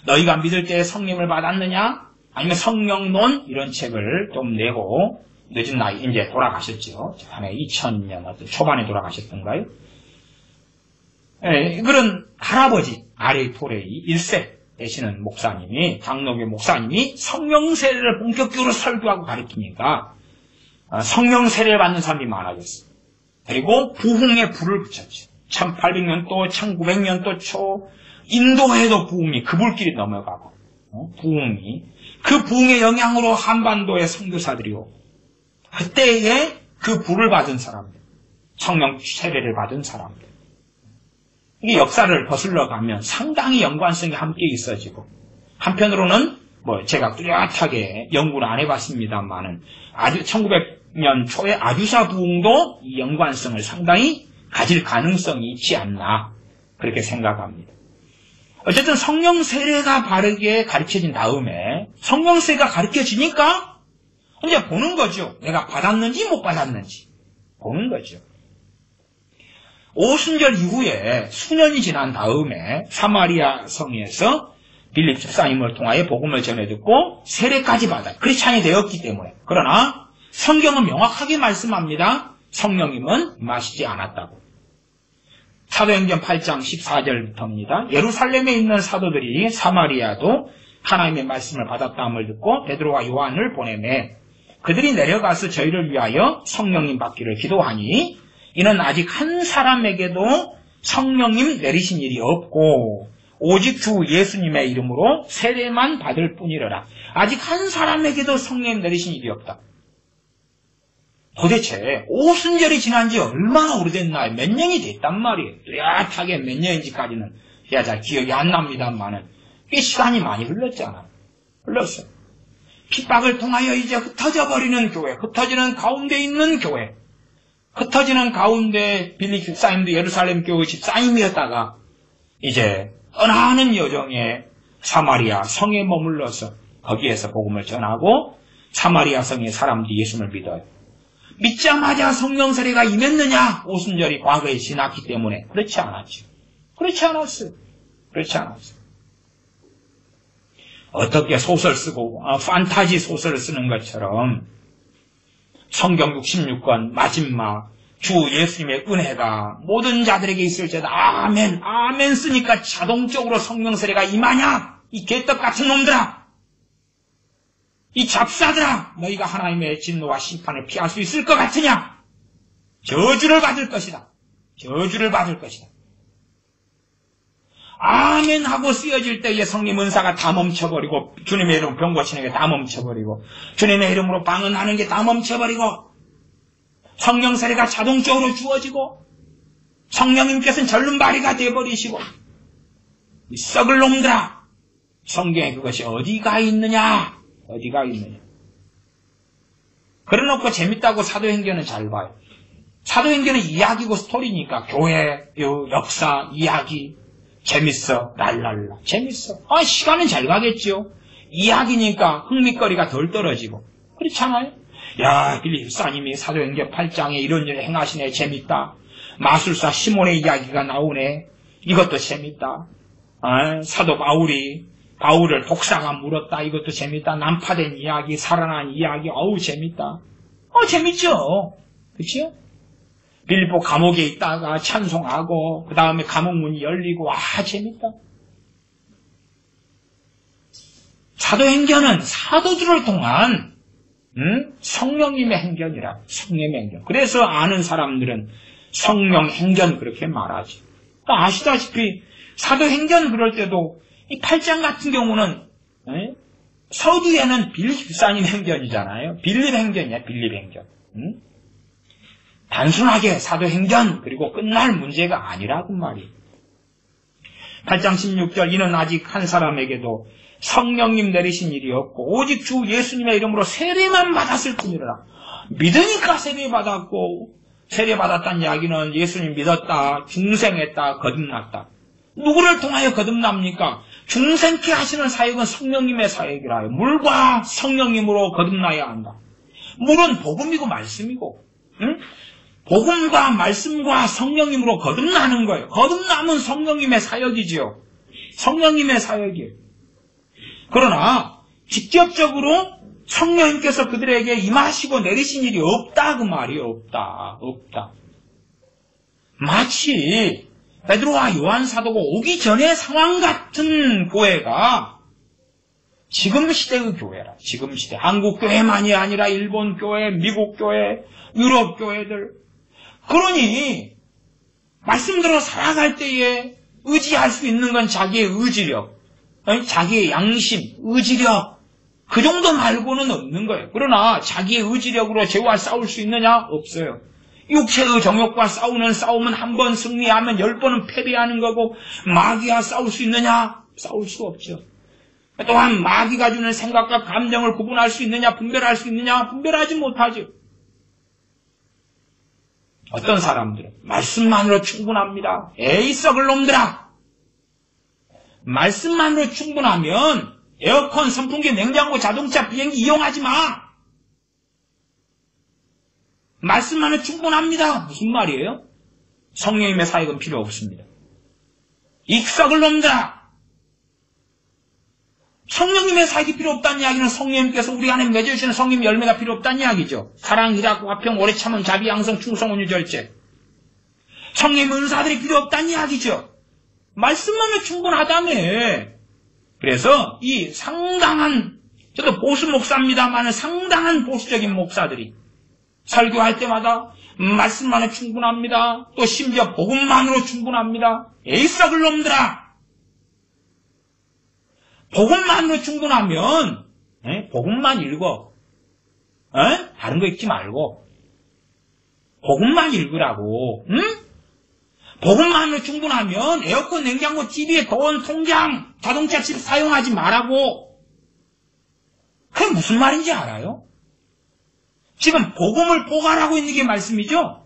너희가 믿을 때 성령을 받았느냐? 아니면 성령론 이런 책을 좀 내고 늦은 나이 이제 돌아가셨죠. 한 2000년 초반에 돌아가셨던가요? 그런 할아버지 아리 토레이 1세 되시는 목사님이 장로교 목사님이 성령 세례를 본격적으로 설교하고 가르치니까 성령 세례를 받는 사람이 많아졌어요. 그리고 부흥에 불을 붙였죠. 1800년도 1900년도 초 인도에도 부흥이 그 불길이 넘어가고 부흥이 그 부흥의 영향으로 한반도의 선교사들이 오고 그때에 그 불을 받은 사람들 성령 세례를 받은 사람들. 이게 역사를 거슬러 가면 상당히 연관성이 함께 있어지고, 한편으로는 제가 뚜렷하게 연구를 안 해봤습니다만은 아주 1900년 초에 아주사 부흥도 이 연관성을 상당히 가질 가능성이 있지 않나 그렇게 생각합니다. 어쨌든 성령 세례가 바르게 가르쳐진 다음에 성령 세례가 가르쳐지니까 이제 보는 거죠. 내가 받았는지 못 받았는지 보는 거죠. 오순절 이후에 수년이 지난 다음에 사마리아 성에서 빌립 집사님을 통하여 복음을 전해 듣고 세례까지 받아요. 크리스찬이 되었기 때문에. 그러나 성경은 명확하게 말씀합니다. 성령님은 임하시지 않았다고. 사도행전 8장 14절부터입니다. 예루살렘에 있는 사도들이 사마리아도 하나님의 말씀을 받았다함을 듣고 베드로와 요한을 보내매 그들이 내려가서 저희를 위하여 성령님 받기를 기도하니 이는 아직 한 사람에게도 성령님 내리신 일이 없고 오직 주 예수님의 이름으로 세례만 받을 뿐이라라. 아직 한 사람에게도 성령 내리신 일이 없다. 도대체 오순절이 지난 지 얼마나 오래됐나요? 몇 년이 됐단 말이에요. 뚜렷하게 몇 년인지까지는 제가 잘 기억이 안 납니다만은 꽤 시간이 많이 흘렀잖아요. 흘렀어요. 핍박을 통하여 이제 흩어져 버리는 교회, 흩어지는 가운데 있는 교회, 흩어지는 가운데 빌립 집사님도 예루살렘 교회 집사님이었다가 이제 떠나는 여정에 사마리아 성에 머물러서 거기에서 복음을 전하고 사마리아 성의 사람들이 예수를 믿어요. 믿자마자 성령 세례가 임했느냐? 오순절이 과거에 지났기 때문에 그렇지 않았죠. 그렇지 않았어요. 그렇지 않았어요. 어떻게 소설 쓰고 판타지 소설을 쓰는 것처럼 성경 66권 마지막 주 예수님의 은혜가 모든 자들에게 있을지어다 아멘 아멘 쓰니까 자동적으로 성령 세례가 임하냐? 이 개떡 같은 놈들아, 이 잡사들아, 너희가 하나님의 진노와 심판을 피할 수 있을 것 같으냐? 저주를 받을 것이다. 저주를 받을 것이다. 아멘 하고 쓰여질 때에 성령 은사가 다 멈춰버리고 주님의 이름으로 병 고치는 게 다 멈춰버리고 주님의 이름으로 방언하는 게 다 멈춰버리고 성령 세례가 자동적으로 주어지고 성령님께서는 절름발이가 되어버리시고 이 썩을 놈들아, 성경에 그것이 어디가 있느냐? 어디가 있느냐? 그래놓고 재밌다고 사도행전은 잘 봐요. 사도행전은 이야기고 스토리니까 교회, 역사, 이야기 재밌어, 랄랄라 재밌어. 시간은 잘 가겠죠. 이야기니까 흥미거리가 덜 떨어지고 그렇잖아요. 야, 빌립 집사님이 사도행전 8장에 이런 일을 행하시네, 재밌다. 마술사 시몬의 이야기가 나오네, 이것도 재밌다. 사도 바울을 독사가 물었다, 이것도 재밌다. 난파된 이야기, 살아난 이야기, 어우 재밌다. 재밌죠. 그치요? 빌립보 감옥에 있다가 찬송하고 그 다음에 감옥 문이 열리고 재밌다. 사도행전은 사도들을 통한 성령님의 행전이라, 성령의 행전. 그래서 아는 사람들은 성령 행전 그렇게 말하지. 아시다시피 사도행전 그럴 때도 이 8장 같은 경우는 서두에는 빌립 집사님 행전이잖아요. 빌립 행전이야, 빌립 행전. 단순하게 사도행전 그리고 끝날 문제가 아니라고 말이에요. 8장 16절 이는 아직 한 사람에게도 성령님 내리신 일이 없고 오직 주 예수님의 이름으로 세례만 받았을 뿐이라. 믿으니까 세례받았고, 세례받았다는 이야기는 예수님 믿었다, 중생했다, 거듭났다. 누구를 통하여 거듭납니까? 중생케 하시는 사역은 성령님의 사역이라요. 물과 성령님으로 거듭나야 한다. 물은 복음이고 말씀이고, 복음과 말씀과 성령님으로 거듭나는 거예요. 거듭남은 성령님의 사역이지요. 성령님의 사역이에요. 그러나 직접적으로 성령님께서 그들에게 임하시고 내리신 일이 없다 그 말이에요. 없다. 마치 베드로와 요한 사도가 오기 전의 상황 같은 교회가 지금 시대의 교회라. 지금 시대. 한국 교회만이 아니라 일본 교회, 미국 교회, 유럽 교회들. 그러니 말씀대로 살아갈 때에 의지할 수 있는 건 자기의 의지력, 자기의 양심, 의지력, 그 정도 말고는 없는 거예요. 그러나 자기의 의지력으로 죄와 싸울 수 있느냐? 없어요. 육체의 정욕과 싸우는 싸움은 한 번 승리하면 10번은 패배하는 거고, 마귀와 싸울 수 있느냐? 싸울 수 없죠. 또한 마귀가 주는 생각과 감정을 구분할 수 있느냐? 분별할 수 있느냐? 분별하지 못하죠. 어떤 사람들은 말씀만으로 충분합니다. 에이 썩을 놈들아! 말씀만으로 충분하면 에어컨, 선풍기, 냉장고, 자동차, 비행기 이용하지 마! 말씀만으로 충분합니다. 무슨 말이에요? 성령님의 사역은 필요 없습니다. 이 썩을 놈들아! 성령님의 사역이 필요 없다는 이야기는 성령님께서 우리 안에 맺어주시는 성령 열매가 필요 없다는 이야기죠. 사랑, 희락, 화평, 오래 참음, 자비, 양성, 충성, 온유, 절제. 성령의 은사들이 필요 없다는 이야기죠. 말씀만으로 충분하다며. 그래서 이 상당한, 저도 보수 목사입니다만 상당한 보수적인 목사들이 설교할 때마다 말씀만으로 충분합니다. 또 심지어 복음만으로 충분합니다. 에이 썩을 놈들아! 복음만으로 충분하면 복음만 읽어. 다른 거 읽지 말고 복음만 읽으라고. 응? 복음만으로 충분하면 에어컨, 냉장고, TV에 돈, 통장, 자동차 집 사용하지 말라고. 그게 무슨 말인지 알아요? 지금 복음을 포괄하고 있는 게 말씀이죠?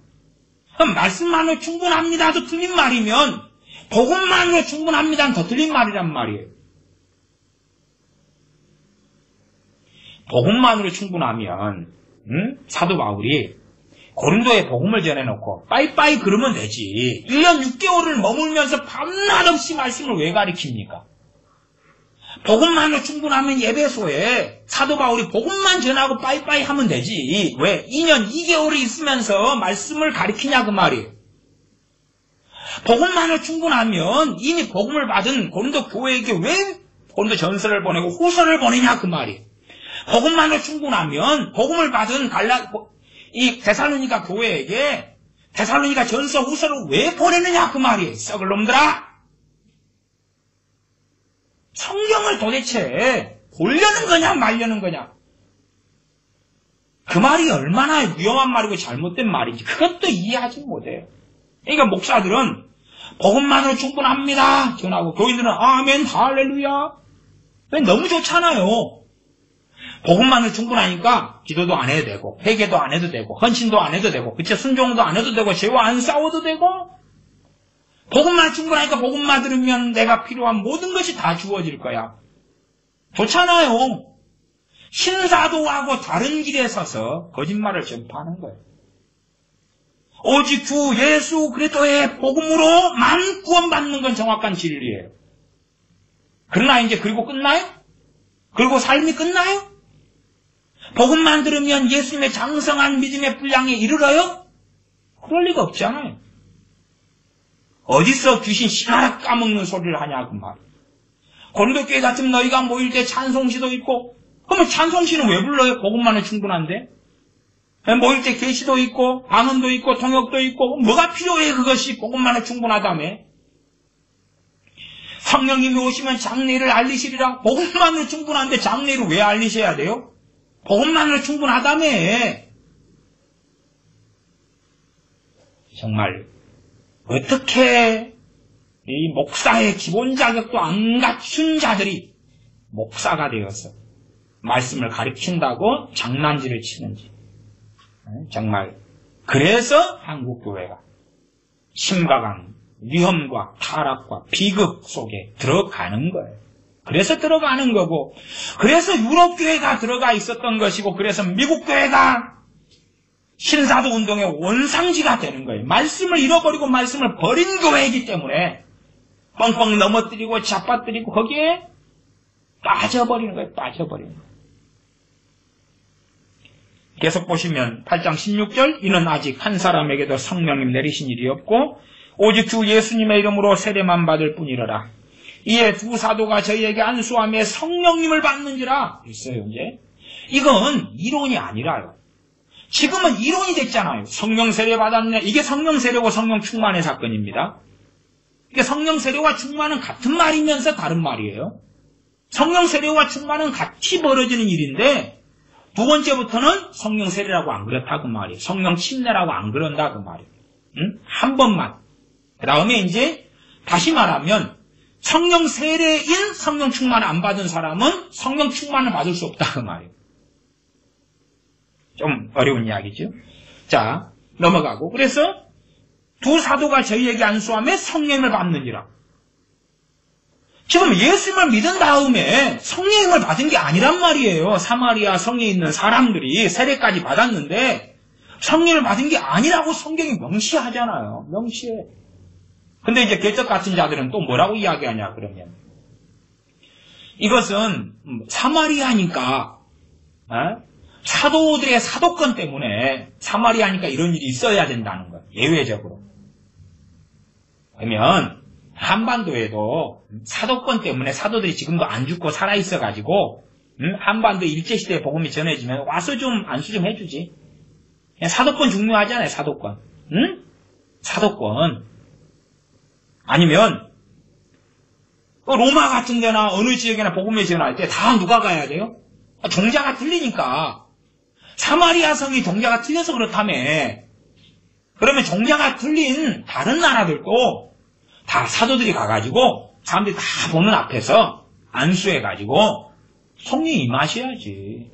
그럼 말씀만으로 충분합니다도 틀린 말이면 복음만으로 충분합니다는 더 틀린 말이란 말이에요. 복음만으로 충분하면 사도 바울이 고린도에 복음을 전해놓고 빠이빠이 그러면 되지. 1년 6개월을 머물면서 밤낮 없이 말씀을 왜 가르칩니까? 복음만으로 충분하면 에베소에 사도 바울이 복음만 전하고 빠이빠이 하면 되지. 왜? 2년 2개월을 있으면서 말씀을 가르치냐 그 말이에요. 복음만으로 충분하면 이미 복음을 받은 고린도 교회에게 왜 고린도 전서를 보내고 후서를 보내냐 그 말이에요. 복음만으로 충분하면 복음을 받은 이 데살로니가 교회에게 데살로니가 전서 후서를 왜 보내느냐 그 말이에요. 썩을 놈들아! 성경을 도대체 보려는 거냐 말려는 거냐? 그 말이 얼마나 위험한 말이고 잘못된 말인지 그것도 이해하지 못해요. 그러니까 목사들은 복음만으로 충분합니다 전하고 교인들은 아멘 할렐루야. 너무 좋잖아요. 복음만으로 충분하니까 기도도 안 해도 되고 회개도 안 해도 되고 헌신도 안 해도 되고 그치 순종도 안 해도 되고 죄와 안 싸워도 되고 복음만 충분하니까 복음만 들으면 내가 필요한 모든 것이 다 주어질 거야. 좋잖아요. 신사도하고 다른 길에 서서 거짓말을 전파하는 거예요. 오직 주 예수 그리스도의 복음으로만 구원받는 건 정확한 진리예요. 그러나 이제 그리고 끝나요? 그리고 삶이 끝나요? 복음만 들으면 예수님의 장성한 믿음의 분량에 이르러요? 그럴 리가 없잖아요. 어디서 귀신 씨나락 까먹는 소리를 하냐 그 말이에요. 고린도교회 같은 너희가 모일 때 찬송시도 있고 그러면 찬송시는 왜 불러요? 복음만은 충분한데. 모일 때 계시도 있고 방언도 있고 통역도 있고 뭐가 필요해? 그것이 복음만은 충분하다며. 성령님이 오시면 장래를 알리시리라. 복음만으로 충분한데 장래를 왜 알리셔야 돼요? 복음만으로 충분하다며. 정말 어떻게 이 목사의 기본 자격도 안 갖춘 자들이 목사가 되어서 말씀을 가르친다고 장난질을 치는지. 정말 그래서 한국교회가 심각한 위험과 타락과 비극 속에 들어가는 거예요. 그래서 들어가는 거고 그래서 유럽교회가 들어가 있었던 것이고 그래서 미국교회가 신사도 운동의 원상지가 되는 거예요. 말씀을 잃어버리고 말씀을 버린 교회이기 때문에 뻥뻥 넘어뜨리고 잡아뜨리고 거기에 빠져버리는 거예요. 빠져버리는 거예요. 계속 보시면 8장 16절 이는 아직 한 사람에게도 성령님 내리신 일이 없고 오직 주 예수님의 이름으로 세례만 받을 뿐이로라. 이에 두 사도가 저희에게 안수하며 성령님을 받는지라 했어요. 이제 이건 이론이 아니라요. 지금은 이론이 됐잖아요. 성령 세례 받았네. 이게 성령 세례고 성령 충만의 사건입니다. 이게 성령 세례와 충만은 같은 말이면서 다른 말이에요. 성령 세례와 충만은 같이 벌어지는 일인데 두 번째부터는 성령 세례라고 안 그렇다 그 말이에요. 성령 침례라고 안 그런다 그 말이에요. 응? 한 번만. 그 다음에 이제 다시 말하면 성령 세례인 성령 충만을 안 받은 사람은 성령 충만을 받을 수 없다 그 말이에요. 좀 어려운 이야기죠. 자, 넘어가고. 그래서 두 사도가 저희에게 안수함에 성령을 받느니라. 지금 예수님을 믿은 다음에 성령을 받은 게 아니란 말이에요. 사마리아 성에 있는 사람들이 세례까지 받았는데 성령을 받은 게 아니라고 성경이 명시하잖아요. 명시해. 근데 이제 개적 같은 자들은 또 뭐라고 이야기하냐 그러면 이것은 사마리아니까 사도들의 사도권 때문에 사마리아니까 이런 일이 있어야 된다는 거예요. 예외적으로. 그러면 한반도에도 사도권 때문에 사도들이 지금도 안 죽고 살아있어가지고 한반도 일제시대에 복음이 전해지면 와서 좀 안수 좀 해주지. 사도권 중요하잖아요. 사도권. 응? 사도권. 아니면 로마 같은 데나 어느 지역이나 복음이 전할 때 다 누가 가야 돼요? 종자가 틀리니까. 사마리아 성이 종자가 틀려서 그렇다며. 그러면 종자가 틀린 다른 나라들도 다 사도들이 가가지고 사람들이 다 보는 앞에서 안수해가지고 성령이 임하셔야지.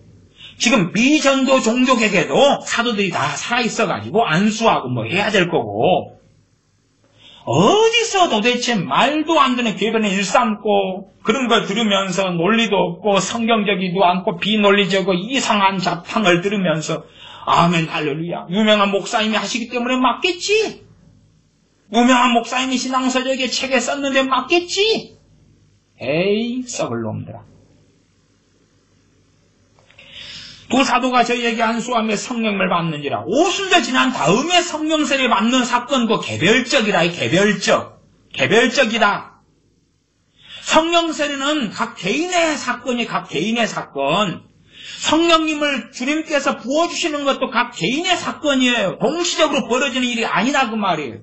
지금 미전도 종족에게도 사도들이 다 살아있어가지고 안수하고 뭐 해야 될 거고 어디서 도대체 말도 안 되는 궤변에 일삼고 그런 걸 들으면서 논리도 없고 성경적이도 않고 비논리적이고 이상한 자탕을 들으면서 아멘 할렐루야 유명한 목사님이 하시기 때문에 맞겠지. 유명한 목사님이 신앙서적에 책에 썼는데 맞겠지. 에이 썩을 놈들아. 두 사도가 저희에게 안수하며 성령을 받는지라. 오순절 지난 다음에 성령 세례 받는 사건도 개별적이라. 개별적이다. 성령 세례는 각 개인의 사건이 각 개인의 사건. 성령님을 주님께서 부어주시는 것도 각 개인의 사건이에요. 동시적으로 벌어지는 일이 아니라 그 말이에요.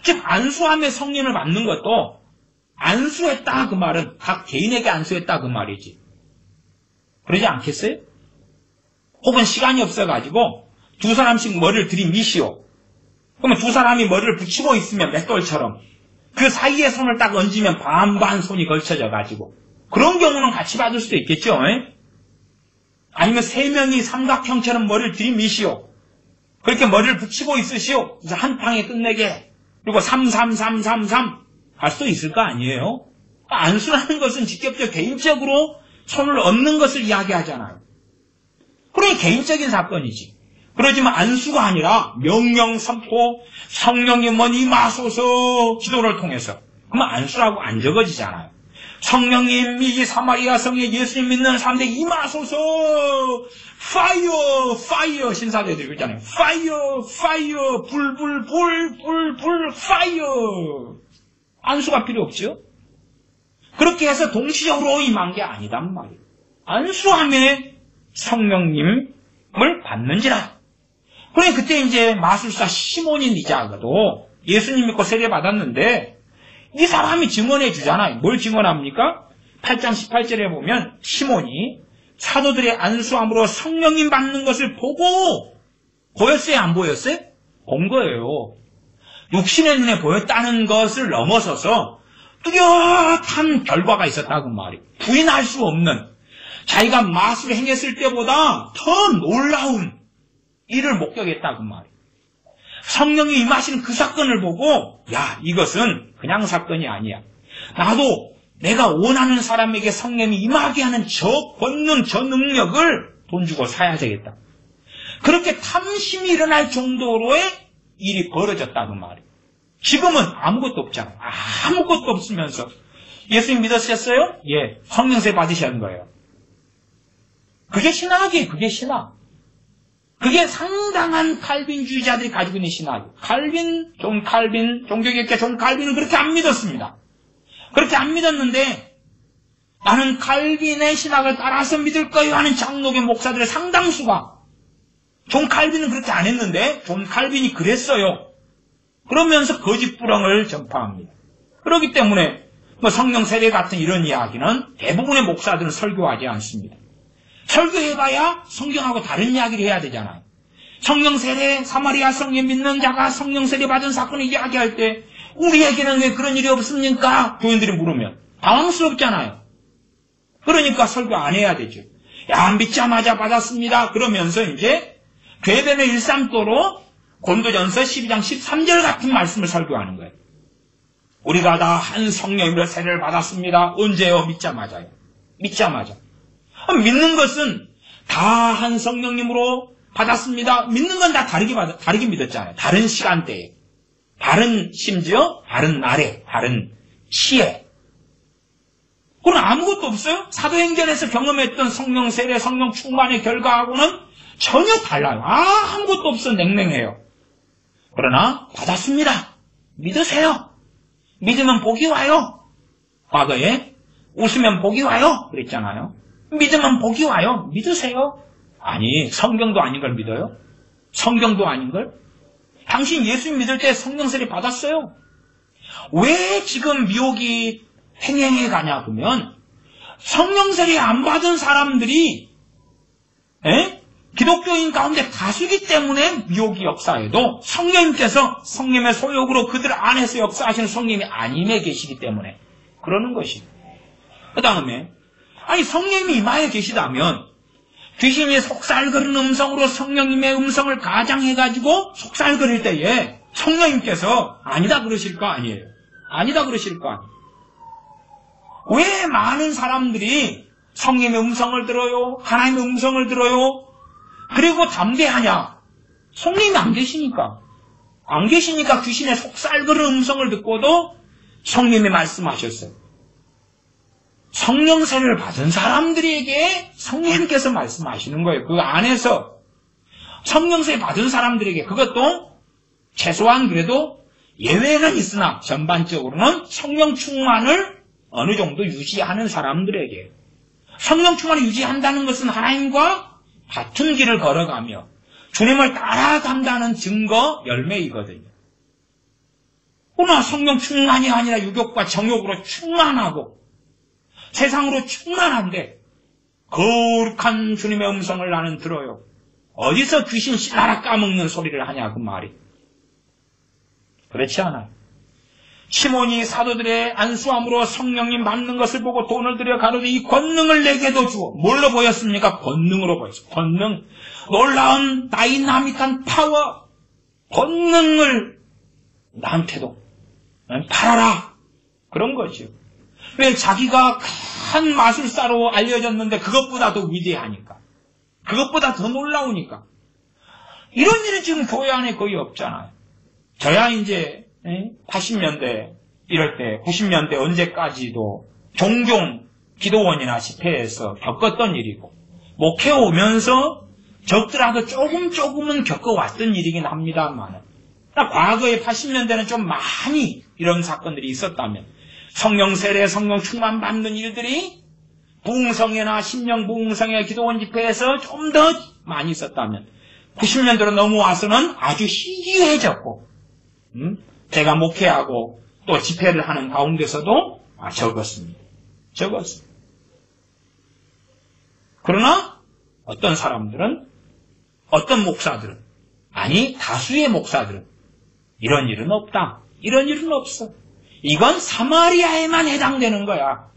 즉 안수하며 성령을 받는 것도 안수했다 그 말은 각 개인에게 안수했다 그 말이지. 그러지 않겠어요? 혹은 시간이 없어가지고 두 사람씩 머리를 들이미시오. 그러면 두 사람이 머리를 붙이고 있으면 맷돌처럼 그 사이에 손을 딱 얹으면 반반 손이 걸쳐져가지고 그런 경우는 같이 받을 수도 있겠죠. 아니면 세 명이 삼각형처럼 머리를 들이미시오. 그렇게 머리를 붙이고 있으시오. 그래서 한 방에 끝내게. 그리고 33333 할 수도 있을 거 아니에요? 안수라는 것은 직접적 개인적으로 손을 얹는 것을 이야기하잖아요. 그러니 개인적인 사건이지. 그러지만 안수가 아니라 명령 선포, 성령님은 임하소서 기도를 통해서. 그러면 안수라고 안 적어지잖아요. 성령님 이 사마리아 성에 예수님 믿는 사람들 임하소서 파이어 신사들이 그러잖아요. 파이어 불 파이어 안수가 필요 없죠. 그렇게 해서 동시적으로 임한 게 아니단 말이에요. 안수함에 성령님을 받는지라. 그러니 그때 이제 마술사 시몬인 이자가도 예수님 믿고 세례 받았는데 이 사람이 증언해 주잖아요. 뭘 증언합니까? 8장 18절에 보면 시몬이 사도들의 안수함으로 성령님 받는 것을 보고 보였어요? 안 보였어요? 본 거예요. 육신의 눈에 보였다는 것을 넘어서서 뚜렷한 결과가 있었다고 말이에요. 부인할 수 없는 자기가 마술을 행했을 때보다 더 놀라운 일을 목격했다고 말이에요. 성령이 임하시는 그 사건을 보고 야 이것은 그냥 사건이 아니야. 나도 내가 원하는 사람에게 성령이 임하게 하는 저 권능 저 능력을 돈 주고 사야 되겠다. 그렇게 탐심이 일어날 정도로의 일이 벌어졌다고 말이에요. 지금은 아무것도 없잖아요. 아무것도 없으면서 예수님 믿으셨어요? 예, 성령세 받으신 거예요. 그게 신학이에요. 그게 신학. 그게 상당한 칼빈주의자들이 가지고 있는 신학이에요. 존 칼빈, 종교개혁자 존 칼빈은 그렇게 안 믿었습니다. 그렇게 안 믿었는데 나는 칼빈의 신학을 따라서 믿을 거예요 하는 장로교 목사들의 상당수가 존 칼빈은 그렇게 안 했는데 존 칼빈이 그랬어요. 그러면서 거짓부렁을 전파합니다. 그렇기 때문에 성령 세례 같은 이런 이야기는 대부분의 목사들은 설교하지 않습니다. 설교해봐야 성경하고 다른 이야기를 해야 되잖아요. 성령 세례, 사마리아 성령 믿는 자가 성령 세례 받은 사건을 이야기할 때 우리에게는 왜 그런 일이 없습니까? 교인들이 물으면 당황스럽잖아요. 그러니까 설교 안 해야 되죠. 야, 믿자마자 받았습니다. 그러면서 이제 궤변의 일삼도로 고린도전서 12장 13절 같은 말씀을 설교하는 거예요. 우리가 다 한 성령으로 세례를 받았습니다. 언제요? 믿자마자요. 믿자마자. 믿는 것은 다 한 성령님으로 받았습니다. 믿는 건 다 다르게 믿었잖아요. 다른 시간대에. 심지어 다른 날에, 다른 시에. 그럼 아무것도 없어요? 사도행전에서 경험했던 성령 세례, 성령 충만의 결과하고는 전혀 달라요. 아무것도 없어. 냉랭해요. 그러나 받았습니다. 믿으세요. 믿으면 복이 와요. 과거에 웃으면 복이 와요. 그랬잖아요. 믿으면 복이 와요. 믿으세요. 아니, 성경도 아닌 걸 믿어요? 성경도 아닌 걸? 당신 예수 믿을 때 성령 세례 받았어요. 왜 지금 미혹이 횡행해 가냐 그러면 성령 세례 안 받은 사람들이 기독교인 가운데 다수기 때문에 미혹이 역사해도 성령님께서 성령의 소욕으로 그들 안에서 역사하시는 성령님이 안임해 계시기 때문에 그러는 것이. 그 다음에 아니 성령님이 임하에 계시다면 귀신이 속살거리는 음성으로 성령님의 음성을 가장해가지고 속살거릴 때에 성령님께서 아니다 그러실 거 아니에요. 아니다 그러실 거 아니에요. 왜 많은 사람들이 성령님의 음성을 들어요? 하나님의 음성을 들어요? 그리고 담대하냐? 성령님이 안 계시니까. 안 계시니까 귀신의 속살거리는 음성을 듣고도 성령님이 말씀하셨어요. 성령 세례를 받은 사람들에게 성령님께서 말씀하시는 거예요. 그 안에서 성령 세례 받은 사람들에게 그것도 최소한 그래도 예외는 있으나 전반적으로는 성령 충만을 어느 정도 유지하는 사람들에게 성령 충만을 유지한다는 것은 하나님과 같은 길을 걸어가며 주님을 따라간다는 증거 열매이거든요. 그러나 성령 충만이 아니라 유욕과 정욕으로 충만하고 세상으로 충만한데 거룩한 주님의 음성을 나는 들어요. 어디서 귀신 씨나라 까먹는 소리를 하냐 그 말이. 그렇지 않아요. 시몬이 사도들의 안수함으로 성령님 받는 것을 보고 돈을 들여 가로되 이 권능을 내게도 주어. 뭘로 보였습니까? 권능으로 보였어요. 권능. 놀라운 다이나믹한 파워. 권능을 나한테도 팔아라. 그런 거죠. 왜 자기가 큰 마술사로 알려졌는데 그것보다 더 위대하니까. 그것보다 더 놀라우니까. 이런 일은 지금 교회 안에 거의 없잖아요. 저야 이제 80년대 이럴 때 90년대 언제까지도 종종 기도원이나 집회에서 겪었던 일이고 목회 오면서 적더라도 조금은 겪어왔던 일이긴 합니다만 과거에 80년대는 좀 많이 이런 사건들이 있었다면 성령 세례, 성령 충만 받는 일들이 부흥성회나 신령 부흥성회 기도원 집회에서 좀 더 많이 있었다면 90년대로 넘어와서는 아주 희귀해졌고 제가 목회하고 또 집회를 하는 가운데서도 적었습니다. 적었습니다. 그러나 어떤 사람들은 어떤 목사들은 아니 다수의 목사들은 이런 일은 없다. 이런 일은 없어. 이건 사마리아에만 해당되는 거야.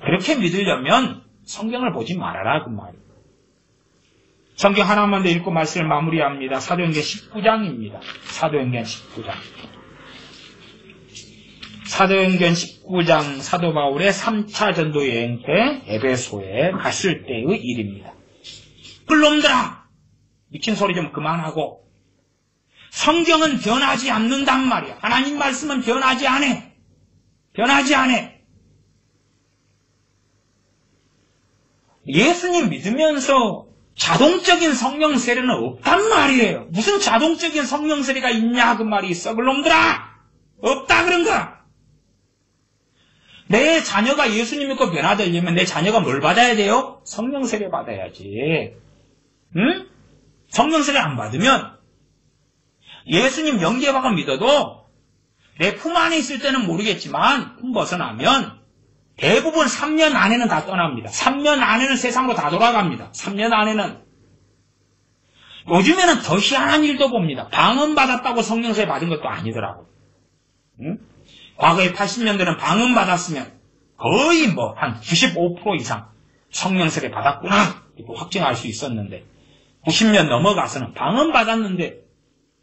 그렇게 믿으려면 성경을 보지 말아라 그 말이에요. 성경 하나만 더 읽고 말씀을 마무리합니다. 사도행전 19장입니다. 사도행전 19장. 사도행전 19장 사도 바울의 3차 전도 여행 때 에베소에 갔을 때의 일입니다. 꿀놈들아! 미친 소리 좀 그만하고 성경은 변하지 않는단 말이야. 하나님 말씀은 변하지 않아. 변하지 않아. 예수님 믿으면서 자동적인 성령 세례는 없단 말이에요. 무슨 자동적인 성령 세례가 있냐 그 말이 썩을 놈들아. 없다 그런 거야. 내 자녀가 예수님 믿고 변화되려면 내 자녀가 뭘 받아야 돼요? 성령 세례 받아야지. 응? 성령 세례 안 받으면 예수님 영계박을 믿어도 내 품 안에 있을 때는 모르겠지만 품 벗어나면 대부분 3년 안에는 다 떠납니다. 3년 안에는 세상으로 다 돌아갑니다. 3년 안에는. 요즘에는 더 희한한 일도 봅니다. 방언받았다고 성령세례 받은 것도 아니더라고. 응? 과거에 80년대는 방언받았으면 거의 한 95% 이상 성령세례 받았구나 이렇게 확증할 수 있었는데 90년 넘어가서는 방언받았는데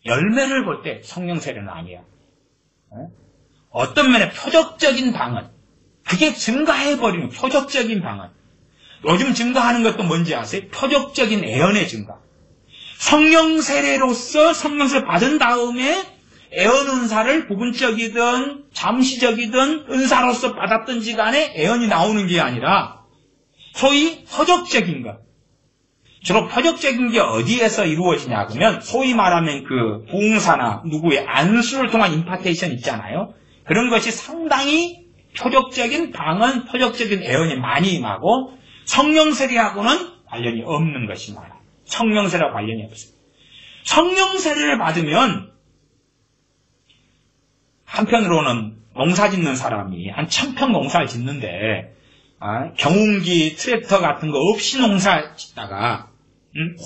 열매를 볼 때 성령세례는 아니야. 어떤 면에 표적적인 방언, 그게 증가해버리는 표적적인 방언. 요즘 증가하는 것도 뭔지 아세요? 표적적인 애언의 증가. 성령세례로서 성령세례 받은 다음에 애언 은사를 부분적이든 잠시적이든 은사로서 받았든지 간에 애언이 나오는 게 아니라 소위 표적적인 것. 주로 표적적인 게 어디에서 이루어지냐 그러면 소위 말하면 그 부흥사나 누구의 안수를 통한 임파테이션 있잖아요. 그런 것이 상당히 표적적인 방언, 표적적인 애언이 많이 임하고 성령세례하고는 관련이 없는 것이 많아요. 성령세례와 관련이 없어요. 성령세례를 받으면 한편으로는 농사 짓는 사람이 한 1000평 농사를 짓는데 경운기, 트랙터 같은 거 없이 농사 짓다가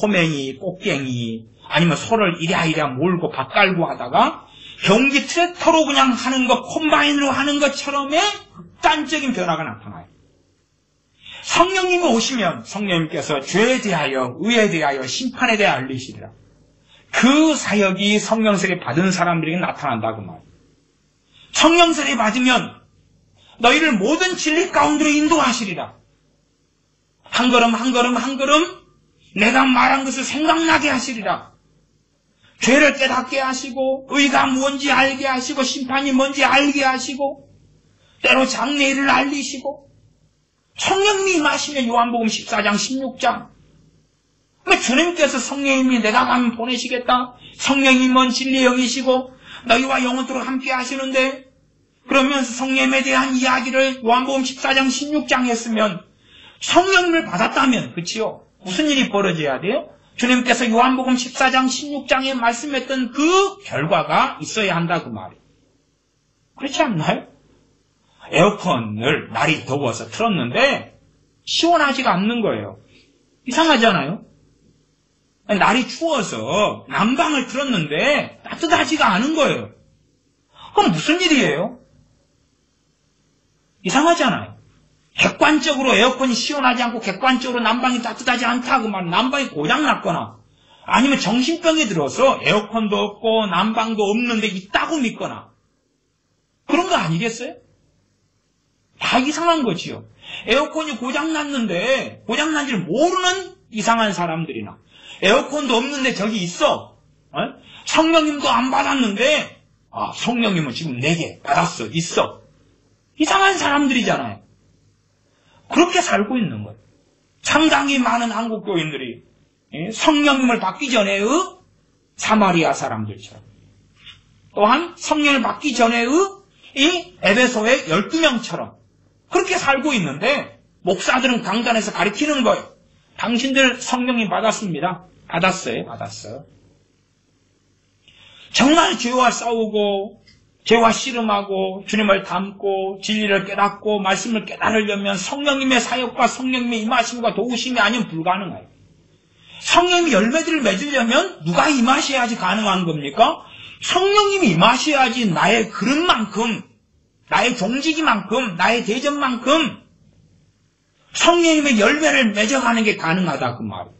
호맹이, 꽃갱이 아니면 소를 이랴이랴 몰고 밭 깔고 하다가 경운기 트랙터로 그냥 하는 것, 콤바인으로 하는 것처럼의 극단적인 변화가 나타나요. 성령님이 오시면 성령님께서 죄에 대하여, 의에 대하여, 심판에 대하여 알리시리라. 그 사역이 성령세례 받은 사람들에게 나타난다고 말이에요. 성령세례 받으면 너희를 모든 진리 가운데로 인도하시리라. 한 걸음 한 걸음 한 걸음 내가 말한 것을 생각나게 하시리라. 죄를 깨닫게 하시고 의가 뭔지 알게 하시고 심판이 뭔지 알게 하시고 때로 장래일을 알리시고 성령님이 임하시면 요한복음 14장 16장 주님께서 성령님이 내가 가면 보내시겠다. 성령님은 진리의 영이시고 너희와 영원토록 함께 하시는데 그러면서 성령님에 대한 이야기를 요한복음 14장 16장 했으면 성령님을 받았다면 그치요? 무슨 일이 벌어져야 돼요? 주님께서 요한복음 14장 16장에 말씀했던 그 결과가 있어야 한다 그 말이에요. 그렇지 않나요? 에어컨을 날이 더워서 틀었는데 시원하지가 않는 거예요. 이상하잖아요? 날이 추워서 난방을 틀었는데 따뜻하지가 않은 거예요. 그럼 무슨 일이에요? 이상하잖아요. 객관적으로 에어컨이 시원하지 않고 객관적으로 난방이 따뜻하지 않다 그 말은 난방이 고장났거나 아니면 정신병이 들어서 에어컨도 없고 난방도 없는데 있다고 믿거나 그런 거 아니겠어요? 다 이상한 거지요. 에어컨이 고장났는데 고장난지를 모르는 이상한 사람들이나 에어컨도 없는데 저기 있어. 성령님도 안 받았는데 성령님은 지금 내게 받았어. 있어. 이상한 사람들이잖아요. 그렇게 살고 있는 거예요. 상당히 많은 한국 교인들이 성령님을 받기 전에의 사마리아 사람들처럼 또한 성령을 받기 전에의 이 에베소의 12명처럼 그렇게 살고 있는데 목사들은 강단에서 가르치는 거예요. 당신들 성령님 받았습니다. 받았어요. 정말 죄와 싸우고 죄와 씨름하고 주님을 닮고 진리를 깨닫고 말씀을 깨달으려면 성령님의 사역과 성령님의 임하심과 도우심이 아니면 불가능해요. 성령님이 열매들을 맺으려면 누가 임하셔야지 가능한 겁니까? 성령님이 임하셔야지 나의 그릇만큼, 나의 종지기만큼, 나의 대접만큼 성령님의 열매를 맺어가는 게 가능하다 그 말이에요.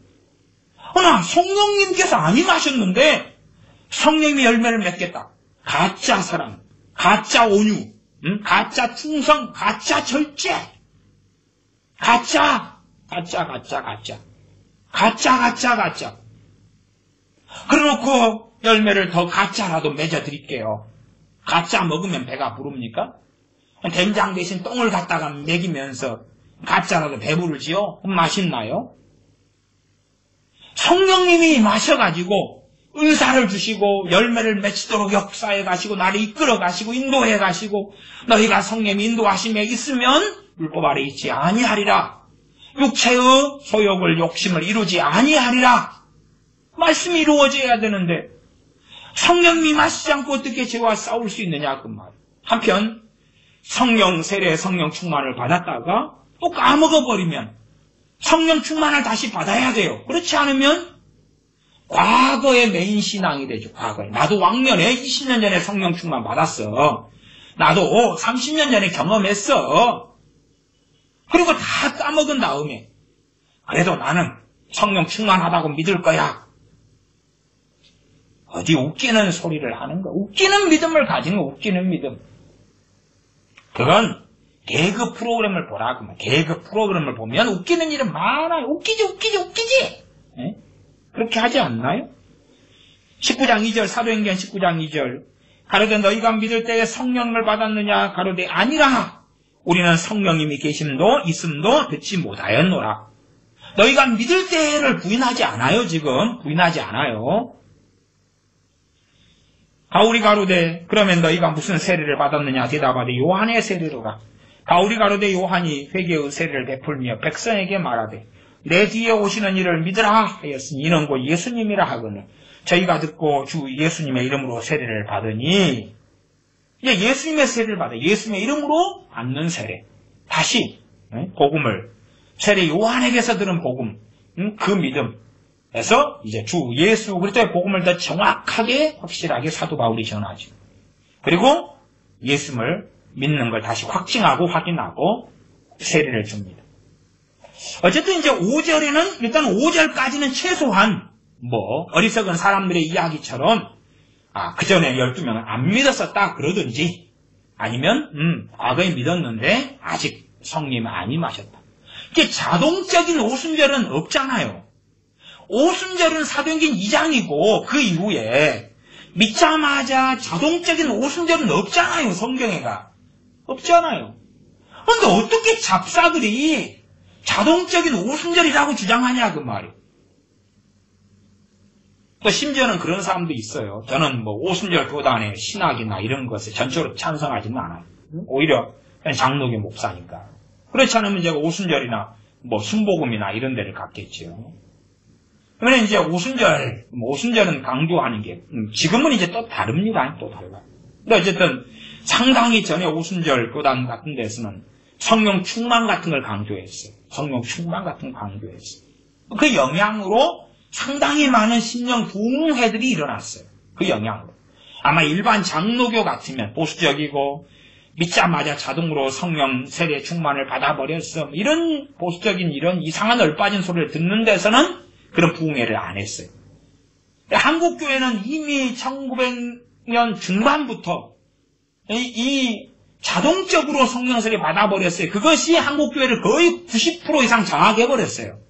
그러나 성령님께서 안 임하셨는데 성령님의 열매를 맺겠다. 가짜 사랑, 가짜 온유, 가짜 충성, 가짜 절제, 가짜. 그래놓고 열매를 더 가짜라도 맺어드릴게요. 가짜 먹으면 배가 부릅니까? 된장 대신 똥을 갖다가 먹이면서 가짜라도 배부르지요? 맛있나요? 성령님이 마셔가지고 은사를 주시고 열매를 맺히도록 역사해 가시고 나를 이끌어 가시고 인도해 가시고 너희가 성령님이 인도하심에 있으면 율법 아래 있지 아니하리라. 육체의 소욕을 욕심을 이루지 아니하리라. 말씀이 이루어져야 되는데 성령님이 마시지 않고 어떻게 죄와 싸울 수 있느냐 그 말. 한편 성령 세례, 성령 충만을 받았다가 또 까먹어버리면 성령 충만을 다시 받아야 돼요. 그렇지 않으면 과거의 메인 신앙이 되죠. 과거에. 나도 왕년에 20년 전에 성령 충만 받았어. 나도 30년 전에 경험했어. 그리고 다 까먹은 다음에 그래도 나는 성령 충만하다고 믿을 거야. 어디 웃기는 소리를 하는 거. 웃기는 믿음을 가진 거. 웃기는 믿음. 그건 개그 프로그램을 보라고. 개그 프로그램을 보면 웃기는 일은 많아요. 웃기지. 네? 그렇게 하지 않나요? 19장 2절 사도행전 19장 2절 가로되 너희가 믿을 때에 성령을 받았느냐 가로되 아니라 우리는 성령님이 계심도 있음도 듣지 못하였노라. 너희가 믿을 때를 부인하지 않아요. 지금 부인하지 않아요. 바울이 가로되 그러면 너희가 무슨 세례를 받았느냐 대답하되 요한의 세례로라. 바울이 가로되 요한이 회개의 세례를 베풀며 백성에게 말하되 내 뒤에 오시는 이를 믿으라 하였으니 이는 곧 예수님이라 하거늘 저희가 듣고 주 예수님의 이름으로 세례를 받으니 이제 예수님의 세례를 받아 예수님의 이름으로 받는 세례. 다시 복음을 세례 요한에게서 들은 복음 그 믿음에서 이제 주 예수 그리스도의 복음을 더 정확하게 확실하게 사도 바울이 전하죠. 그리고 예수님을 믿는 걸 다시 확증하고 확인하고 세례를 줍니다. 어쨌든 이제 5절에는 일단 5절까지는 최소한 어리석은 사람들의 이야기처럼 그 전에 12명은 안 믿었었다 그러든지 아니면 과거에 믿었는데 아직 성령이 안 임하셨다. 이게 자동적인 오순절은 없잖아요. 오순절은 사도행전 2장이고 그 이후에 믿자마자 자동적인 오순절은 없잖아요. 성경에가 없잖아요. 그런데 어떻게 잡사들이 자동적인 오순절이라고 주장하냐 그 말이에요. 또 심지어는 그런 사람도 있어요. 저는 오순절 교단의 신학이나 이런 것에 전적으로 찬성하지는 않아요. 오히려 장로교 목사니까. 그렇지 않으면 제가 오순절이나 순복음이나 이런 데를 갔겠죠. 그러면 이제 오순절은 강조하는 게 지금은 이제 또 다릅니다. 또 달라요. 근데 어쨌든 상당히 전에 오순절 교단 같은 데서는 성령 충만 같은 걸 강조했어요. 성령 충만 같은 걸 강조했어요. 그 영향으로 상당히 많은 신령 부흥회들이 일어났어요. 그 영향으로. 아마 일반 장로교 같으면 보수적이고 믿자마자 자동으로 성령 세례 충만을 받아버렸어. 이런 보수적인 이런 이상한 얼빠진 소리를 듣는 데서는 그런 부흥회를 안 했어요. 한국교회는 이미 1900년 중반부터 이 자동적으로 성령 세례 받아버렸어요. 그것이 한국교회를 거의 90% 이상 장악해버렸어요.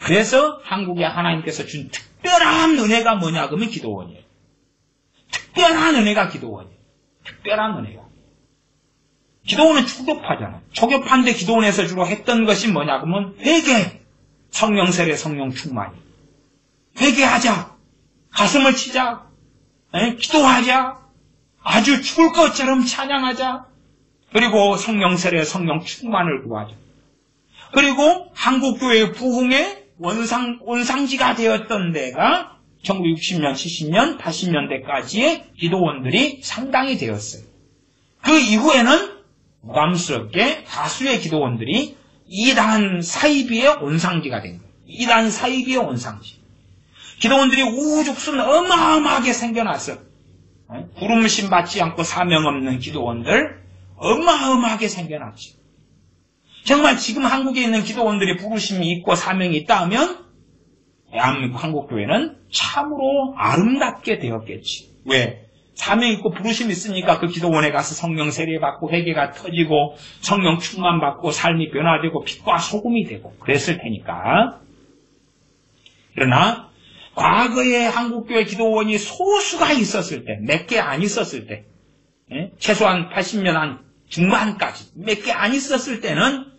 그래서 한국에 하나님께서 준 특별한 은혜가 뭐냐 그러면 기도원이에요. 특별한 은혜가 기도원이에요. 특별한 은혜가. 기도원은 초급하잖아요. 초급한데 기도원에서 주로 했던 것이 뭐냐 그러면 회개, 성령 세례, 성령 충만이. 회개하자. 가슴을 치자. 기도하자. 아주 죽을 것처럼 찬양하자. 그리고 성령 세례, 성령 충만을 구하자. 그리고 한국교회의 부흥의 원상지가 되었던 데가 1960년, 70년, 80년대까지의 기도원들이 상당히 되었어요. 그 이후에는 부담스럽게 다수의 기도원들이 이단 사이비의 원상지가 된 거예요. 이단 사이비의 원상지. 기도원들이 우후죽순 어마어마하게 생겨났어요. 부름심 받지 않고 사명 없는 기도원들 어마어마하게 생겨났죠. 정말 지금 한국에 있는 기도원들이 부르심이 있고 사명이 있다 하면 대한민국 한국교회는 참으로 아름답게 되었겠지. 왜? 사명 있고 부르심이 있으니까 그 기도원에 가서 성령 세례 받고 회개가 터지고 성령 충만 받고 삶이 변화되고 빛과 소금이 되고 그랬을 테니까. 그러나 과거에 한국교회 기도원이 소수가 있었을 때, 몇 개 안 있었을 때, 최소한 80년 한 중반까지 몇 개 안 있었을 때는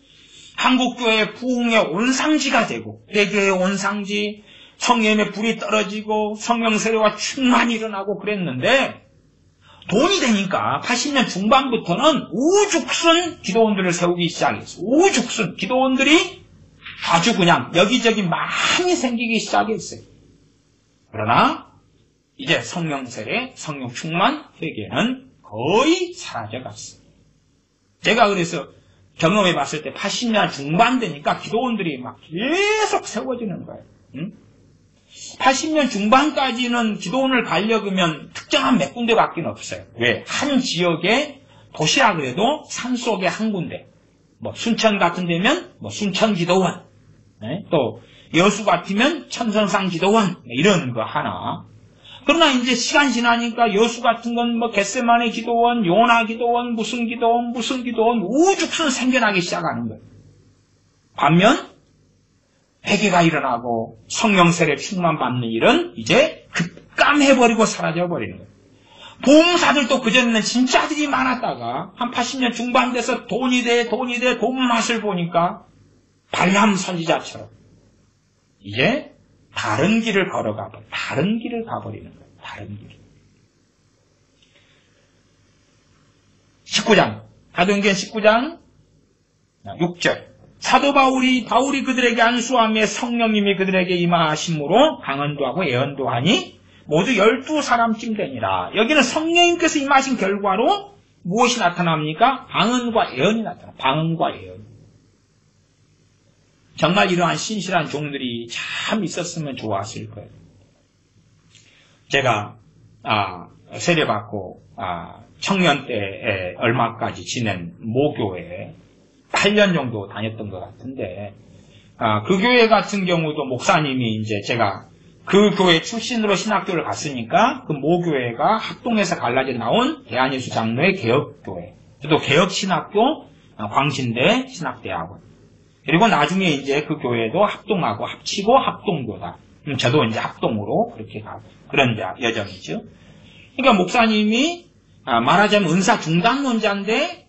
한국교회 부흥의 온상지가 되고 회개의 온상지, 성령의 불이 떨어지고 성령 세례와 충만이 일어나고 그랬는데 돈이 되니까 80년 중반부터는 우죽순 기도원들을 세우기 시작했어요. 우죽순 기도원들이 아주 그냥 여기저기 많이 생기기 시작했어요. 그러나 이제 성령 세례, 성령 충만, 회개는 거의 사라져갔어요. 제가 그래서 경험해 봤을 때 80년 중반 되니까 기도원들이 막 계속 세워지는 거예요. 응? 80년 중반까지는 기도원을 가려면 특정한 몇 군데 밖에 없어요. 왜? 한 지역에 도시라 그래도 산속에 한 군데. 뭐 순천 같은 데면 뭐 순천 기도원. 네? 또 여수 같으면 천성상 기도원. 이런 거 하나. 그러나 이제 시간 지나니까 여수 같은 건 뭐 겟세마네 기도원, 요나 기도원, 무슨 기도원, 우죽순 생겨나기 시작하는 거예요. 반면 회개가 일어나고 성령 세례 충만받는 일은 이제 급감해버리고 사라져버리는 거예요. 보험사들도 그전에는 진짜들이 많았다가 한 80년 중반 돼서 돈이 돼 돈 맛을 보니까 발람 선지자처럼 이제 다른 길을 다른 길을 가버리는 거예요. 다른 길. 19장 사도행전 19장 6절 사도 바울이 그들에게 안수하며 성령님이 그들에게 임하심으로 강언도 하고 예언도 하니 모두 12사람쯤 되니라. 여기는 성령님께서 임하신 결과로 무엇이 나타납니까? 방언과 예언이 나타납니다. 방언과 예언. 정말 이러한 신실한 종들이 참 있었으면 좋았을 거예요. 제가 세례받고 청년 때에 얼마까지 지낸 모교회에 8년 정도 다녔던 것 같은데 그 교회 같은 경우도 목사님이 이제 제가 그 교회 출신으로 신학교를 갔으니까 그 모교회가 합동해서 갈라져 나온 대한예수 장로의 개혁교회, 또 개혁신학교 광신대 신학대학원. 그리고 나중에 이제 그 교회도 합동하고 합치고 합동교다. 저도 이제 합동으로 그렇게 가고 그런 여정이죠. 그러니까 목사님이 말하자면 은사 중단론자인데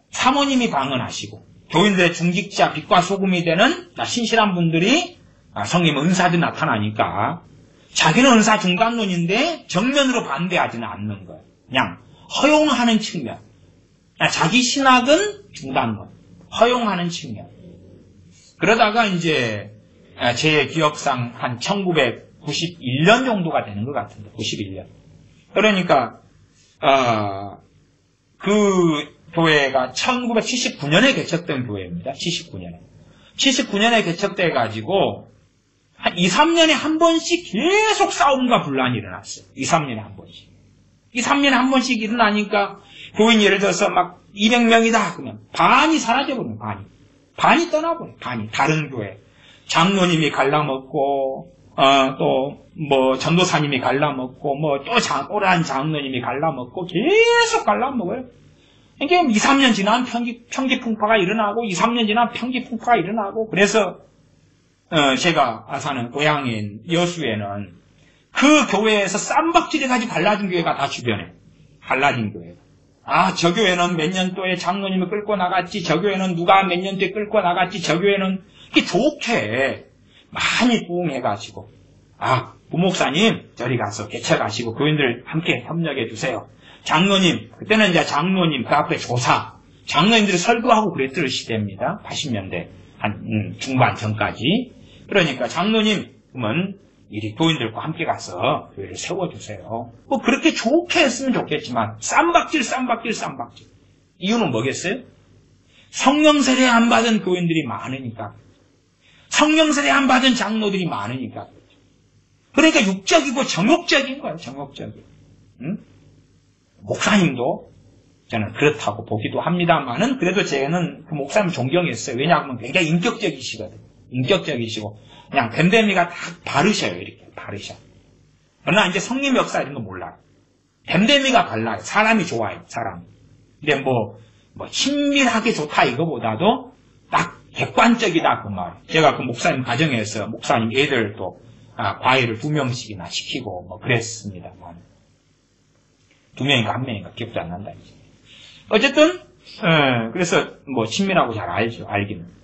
사모님이 방언하시고 교인들의 중직자 빛과 소금이 되는 신실한 분들이 성님 은사도 나타나니까 자기는 은사 중단론인데 정면으로 반대하지는 않는 거예요. 그냥 허용하는 측면. 자기 신학은 중단론. 허용하는 측면. 그러다가 이제 제 기억상 한 1991년 정도가 되는 것 같은데 91년. 그러니까 그 교회가 1979년에 개척된 교회입니다. 79년에 개척돼 가지고 한 2, 3년에 한 번씩 계속 싸움과 분란이 일어났어요. 2, 3년에 한 번씩. 2, 3년에 한 번씩 일어나니까 교인 예를 들어서 막 200명이다 그러면 반이 사라져버려요. 반이 떠나버려요. 반이 다른 교회. 장로님이 갈라먹고 또 뭐 전도사님이 갈라먹고 뭐 또 오래한 장로님이 갈라먹고 계속 갈라먹어요. 그러니까 2, 3년 지나면 평지풍파가 일어나고 2, 3년 지나면 평지풍파가 일어나고 그래서 제가 사는 고향인 여수에는 그 교회에서 쌈박질해가지고 갈라진 교회가 다 주변에 갈라진 교회가. 저 교회는 몇 년도에 장로님을 끌고 나갔지, 저 교회는 누가 몇 년도에 끌고 나갔지, 저 교회는 이렇게 좋게 많이 부흥해가지고 부목사님 저리 가서 개척하시고 교인들 함께 협력해 주세요. 장로님, 그때는 이제 장로님 그 앞에 조사, 장로님들이 설교하고 그랬던 시대입니다. 80년대 한 중반 전까지. 그러니까 장로님 그러면 이리 교인들과 함께 가서 교회를 세워주세요. 뭐 그렇게 좋게 했으면 좋겠지만 쌈박질. 이유는 뭐겠어요? 성령 세례 안 받은 교인들이 많으니까. 성령 세례 안 받은 장로들이 많으니까. 그러니까 육적이고 정욕적인 거예요. 정욕적인. 응? 목사님도 저는 그렇다고 보기도 합니다만은 그래도 저는 그 목사님 존경했어요. 왜냐하면 굉장히 인격적이시거든요. 인격적이시고 그냥 댐댐이가 다 바르셔요. 이렇게 바르셔. 그러나 이제 성림 역사 이런 거 몰라요. 댐댐이가 발라요. 사람이 좋아요. 사람. 근데 뭐 친밀하게 좋다 이거보다도 딱 객관적이다 그 말. 제가 그 목사님 가정에서 목사님 애들도 과외를 2명씩이나 시키고 뭐 그랬습니다만 2명인가 1명인가 기억도 안 난다. 어쨌든 그래서 뭐 친밀하고 잘 알기는.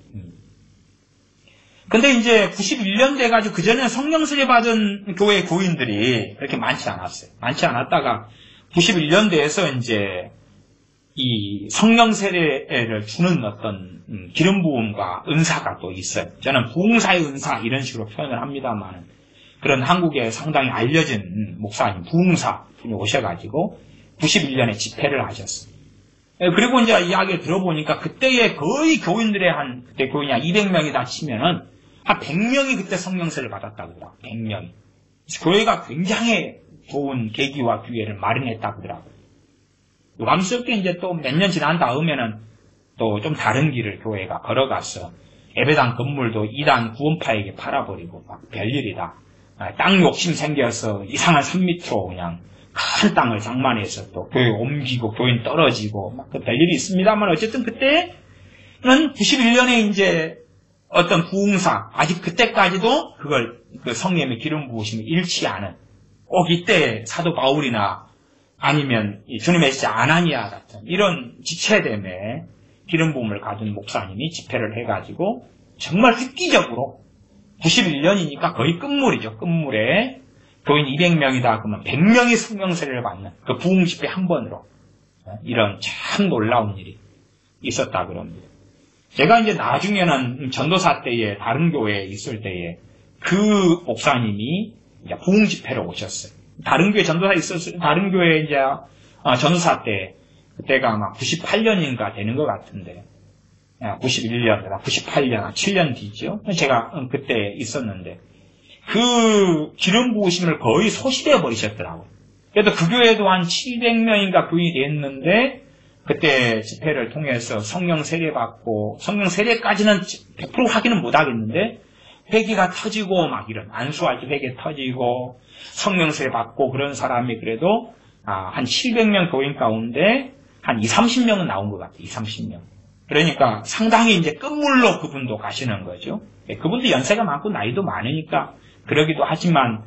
근데 이제 91년 돼가지고 그전에 성령 세례 받은 교회 교인들이 그렇게 많지 않았어요. 많지 않았다가 91년 돼서 이제 이 성령 세례를 주는 어떤 기름 부음과 은사가 또 있어요. 저는 부흥사의 은사 이런 식으로 표현을 합니다만 그런 한국에 상당히 알려진 목사님 부흥사 분이 오셔가지고 91년에 집회를 하셨어요. 그리고 이제 이야기 들어보니까 그때의 거의 교인들의 그때 교인이 한 200명이다 치면은 한 100명이 그때 성령세를 받았다고 하더라고요. 100명이. 교회가 굉장히 좋은 계기와 기회를 마련했다고 하더라고요. 유감스럽게 이제 또 몇 년 지난 다음에는 또 좀 다른 길을 교회가 걸어가서 예배당 건물도 이단 구원파에게 팔아버리고 막 별일이다. 땅 욕심 생겨서 이상한 3m로 그냥 큰 땅을 장만해서 또 교회 옮기고 교인 떨어지고 막 별일이 있습니다만 어쨌든 그때는 91년에 이제 어떤 부흥사 아직 그때까지도 그걸 그 성령의 기름 부으심을 잃지 않은 꼭 이때 사도 바울이나 아니면 주님의 제자 아나니아 같은 이런 지체됨에 기름 부음을 가진 목사님이 집회를 해가지고 정말 획기적으로 91년이니까 거의 끝물이죠. 끝물에 교인 200명이다 그러면 100명이 성령세례를 받는 그 부흥 집회 한 번으로 이런 참 놀라운 일이 있었다 그럽니다. 제가 이제 나중에는 전도사 때에 다른 교회에 있을 때에 그 목사님이 이제 부흥 집회로 오셨어요. 다른 교회 전도사 있었어요. 다른 교회 이제 전도사 때 그때가 아마 98년인가 되는 것 같은데 91년, 98년, 7년 뒤죠. 제가 그때 있었는데 그 기름 부으심을 거의 소실해 버리셨더라고요. 그래도 그 교회도 한 700명인가 교인이 됐는데 그때 집회를 통해서 성령 세례 받고 성령 세례까지는 100% 확인은 못 하겠는데 회개가 터지고 막 이런 안수할 때 회개 터지고 성령 세례 받고 그런 사람이 그래도 한 700명 교인 가운데 한 30명은 나온 것 같아요. 30명. 그러니까 상당히 이제 끝물로 그분도 가시는 거죠. 그분도 연세가 많고 나이도 많으니까 그러기도 하지만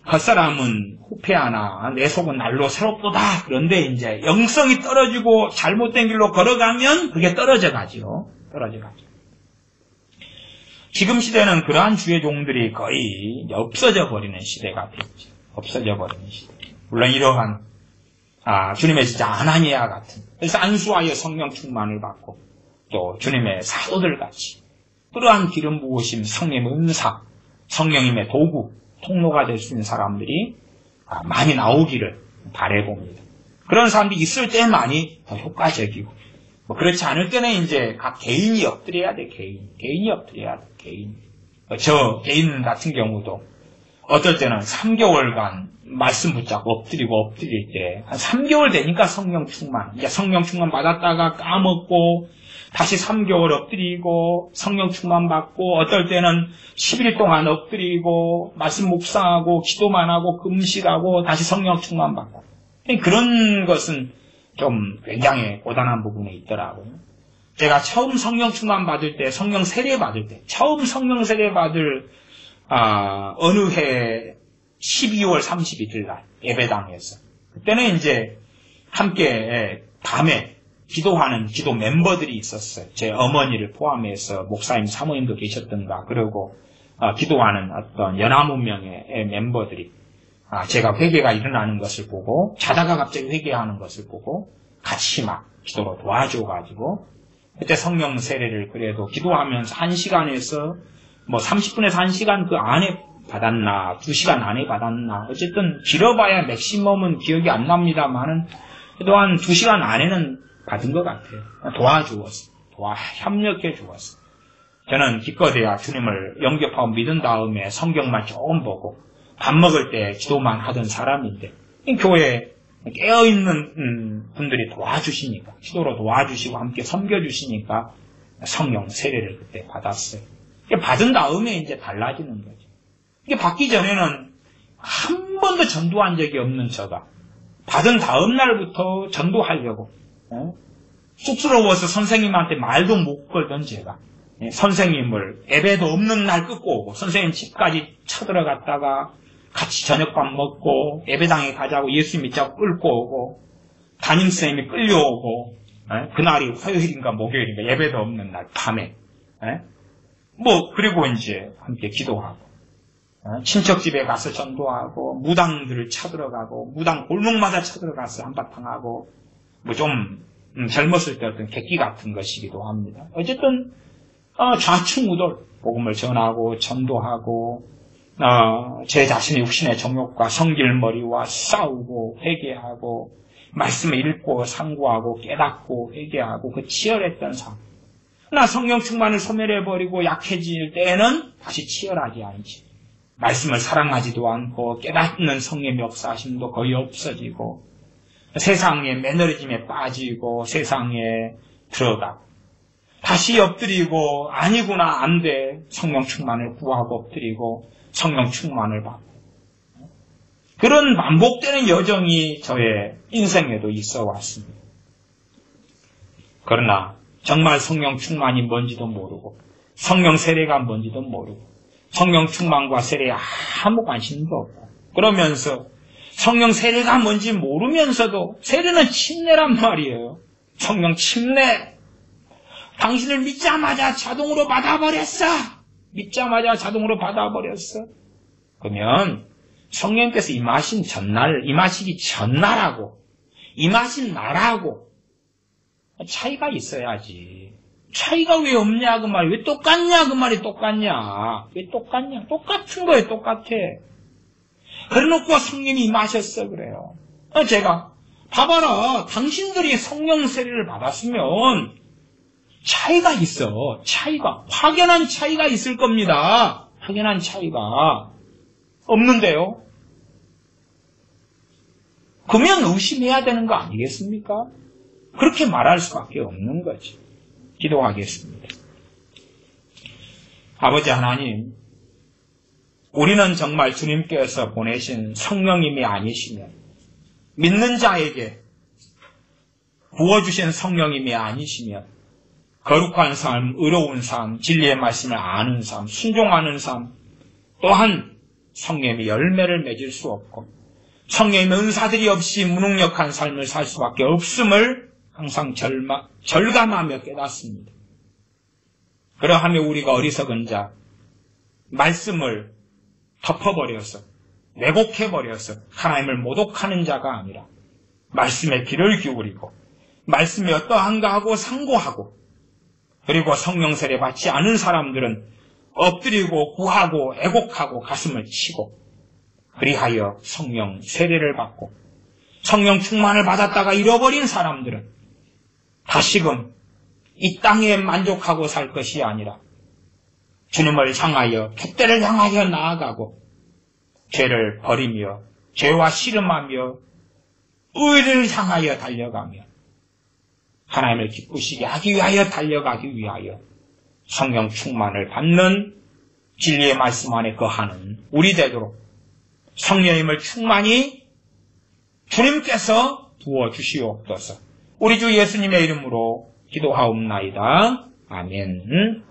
겉사람은 후패하나 내 속은 날로 새롭도다. 그런데 이제 영성이 떨어지고 잘못된 길로 걸어가면 그게 떨어져 가지요. 지금 시대는 그러한 주의 종들이 거의 없어져 버리는 시대가 됐죠. 없어져 버리는 시대. 물론 이러한 주님의 진짜 아나니아 같은 그래서 안수하여 성령 충만을 받고 또 주님의 사도들 같이 그러한 기름 부으심 성령의 은사 성령님의 도구 통로가 될 수 있는 사람들이 많이 나오기를 바라봅니다. 그런 사람들이 있을 때만이 더 효과적이고 그렇지 않을 때는 이제 각 개인이 엎드려야 돼. 개인이 엎드려야 돼. 저 개인 같은 경우도 어떨 때는 3개월간 말씀 붙잡고 엎드릴 때 한 3개월 되니까 성령 충만 이제 성령 충만 받았다가 까먹고 다시 3개월 엎드리고 성령 충만 받고 어떨 때는 10일 동안 엎드리고 말씀 묵상하고 기도만 하고 금식하고 다시 성령 충만 받고 그런 것은 좀 굉장히 고단한 부분이 있더라고요. 제가 처음 성령 충만 받을 때 성령 세례 받을 때 처음 성령 세례 받을 어느 해 12월 31일 날 예배당에서 그때는 이제 함께 밤에 기도하는 기도 멤버들이 있었어요. 제 어머니를 포함해서 목사님, 사모님도 계셨던가 그리고 기도하는 어떤 19명의 멤버들이 제가 회개가 일어나는 것을 보고 자다가 갑자기 회개하는 것을 보고 같이 막 기도로 도와줘가지고 그때 성령 세례를 그래도 기도하면서 1시간에서 뭐 30분에서 1시간 그 안에 받았나 2시간 안에 받았나 어쨌든 길어봐야 맥시멈은 기억이 안 납니다만은 그래도 한 2시간 안에는 받은 것 같아요. 도와주었어. 협력해 주었어. 저는 기껏해야 주님을 영접하고 믿은 다음에 성경만 조금 보고 밥 먹을 때 기도만 하던 사람인데 교회에 깨어있는 분들이 도와주시니까 기도로 도와주시고 함께 섬겨주시니까 성령 세례를 그때 받았어요. 받은 다음에 이제 달라지는 거죠. 이게 받기 전에는 한 번도 전도한 적이 없는 저가 받은 다음 날부터 전도하려고 쑥스러워서 선생님한테 말도 못 걸던 제가 선생님을 예배도 없는 날 끌고 오고 선생님 집까지 쳐들어갔다가 같이 저녁밥 먹고 예배당에 가자고 예수 믿자고 끌고 오고 담임선생님이 끌려오고 그날이 화요일인가 목요일인가 예배도 없는 날 밤에 그리고 이제 함께 기도하고 친척 집에 가서 전도하고 무당들을 쳐들어가고 무당 골목마다 쳐들어가서 한바탕 하고 좀 젊었을 때 어떤 객기 같은 것이기도 합니다. 어쨌든 좌충우돌 복음을 전하고 전도하고 제 자신의 육신의 정욕과 성질머리와 싸우고 회개하고 말씀을 읽고 상고하고 깨닫고 회개하고 그 치열했던 삶. 그러나 성령 충만을 소멸해버리고 약해질 때에는 다시 치열하지 않지. 말씀을 사랑하지도 않고 깨닫는 성령의 역사심도 거의 없어지고 세상의 매너리즘에 빠지고 세상에 들어가고 다시 엎드리고 아니구나 안 돼. 성령 충만을 구하고 엎드리고 성령 충만을 받고 그런 반복되는 여정이 저의 인생에도 있어 왔습니다. 그러나 정말 성령 충만이 뭔지도 모르고 성령 세례가 뭔지도 모르고 성령 충만과 세례에 아무 관심도 없고 그러면서 성령 세례가 뭔지 모르면서도 세례는 침례란 말이에요. 성령 침례. 당신을 믿자마자 자동으로 받아버렸어. 믿자마자 자동으로 받아버렸어. 그러면 성령께서 임하시기 전날하고 임하신 날하고 차이가 있어야지. 차이가 왜 없냐 그 말이. 왜 똑같냐 그 말이 똑같냐. 왜 똑같냐. 똑같은 거예요. 똑같아. 그래놓고 성령이 임하셨어 그래요. 제가 봐봐라. 당신들이 성령 세례를 받았으면 차이가 있어. 차이가. 확연한 차이가 있을 겁니다. 확연한 차이가 없는데요. 그러면 의심해야 되는 거 아니겠습니까? 그렇게 말할 수밖에 없는 거지. 기도하겠습니다. 아버지 하나님, 우리는 정말 주님께서 보내신 성령님이 아니시면 믿는 자에게 부어주신 성령님이 아니시면 거룩한 삶, 의로운 삶, 진리의 말씀을 아는 삶, 순종하는 삶 또한 성령님의 열매를 맺을 수 없고 성령님의 은사들이 없이 무능력한 삶을 살 수밖에 없음을 항상 절감하며 깨닫습니다. 그러하며 우리가 어리석은 자, 말씀을 덮어버려서 왜곡해버려서 하나님을 모독하는 자가 아니라 말씀에 귀를 기울이고 말씀이 어떠한가 하고 상고하고 그리고 성령 세례 받지 않은 사람들은 엎드리고 구하고 애곡하고 가슴을 치고 그리하여 성령 세례를 받고 성령 충만을 받았다가 잃어버린 사람들은 다시금 이 땅에 만족하고 살 것이 아니라 주님을 향하여 촛대를 향하여 나아가고 죄를 버리며 죄와 씨름하며 의를 향하여 달려가며 하나님을 기쁘시게 하기 위하여 달려가기 위하여 성령 충만을 받는 진리의 말씀 안에 거하는 우리 되도록 성령님을 충만히 주님께서 부어주시옵소서. 우리 주 예수님의 이름으로 기도하옵나이다. 아멘.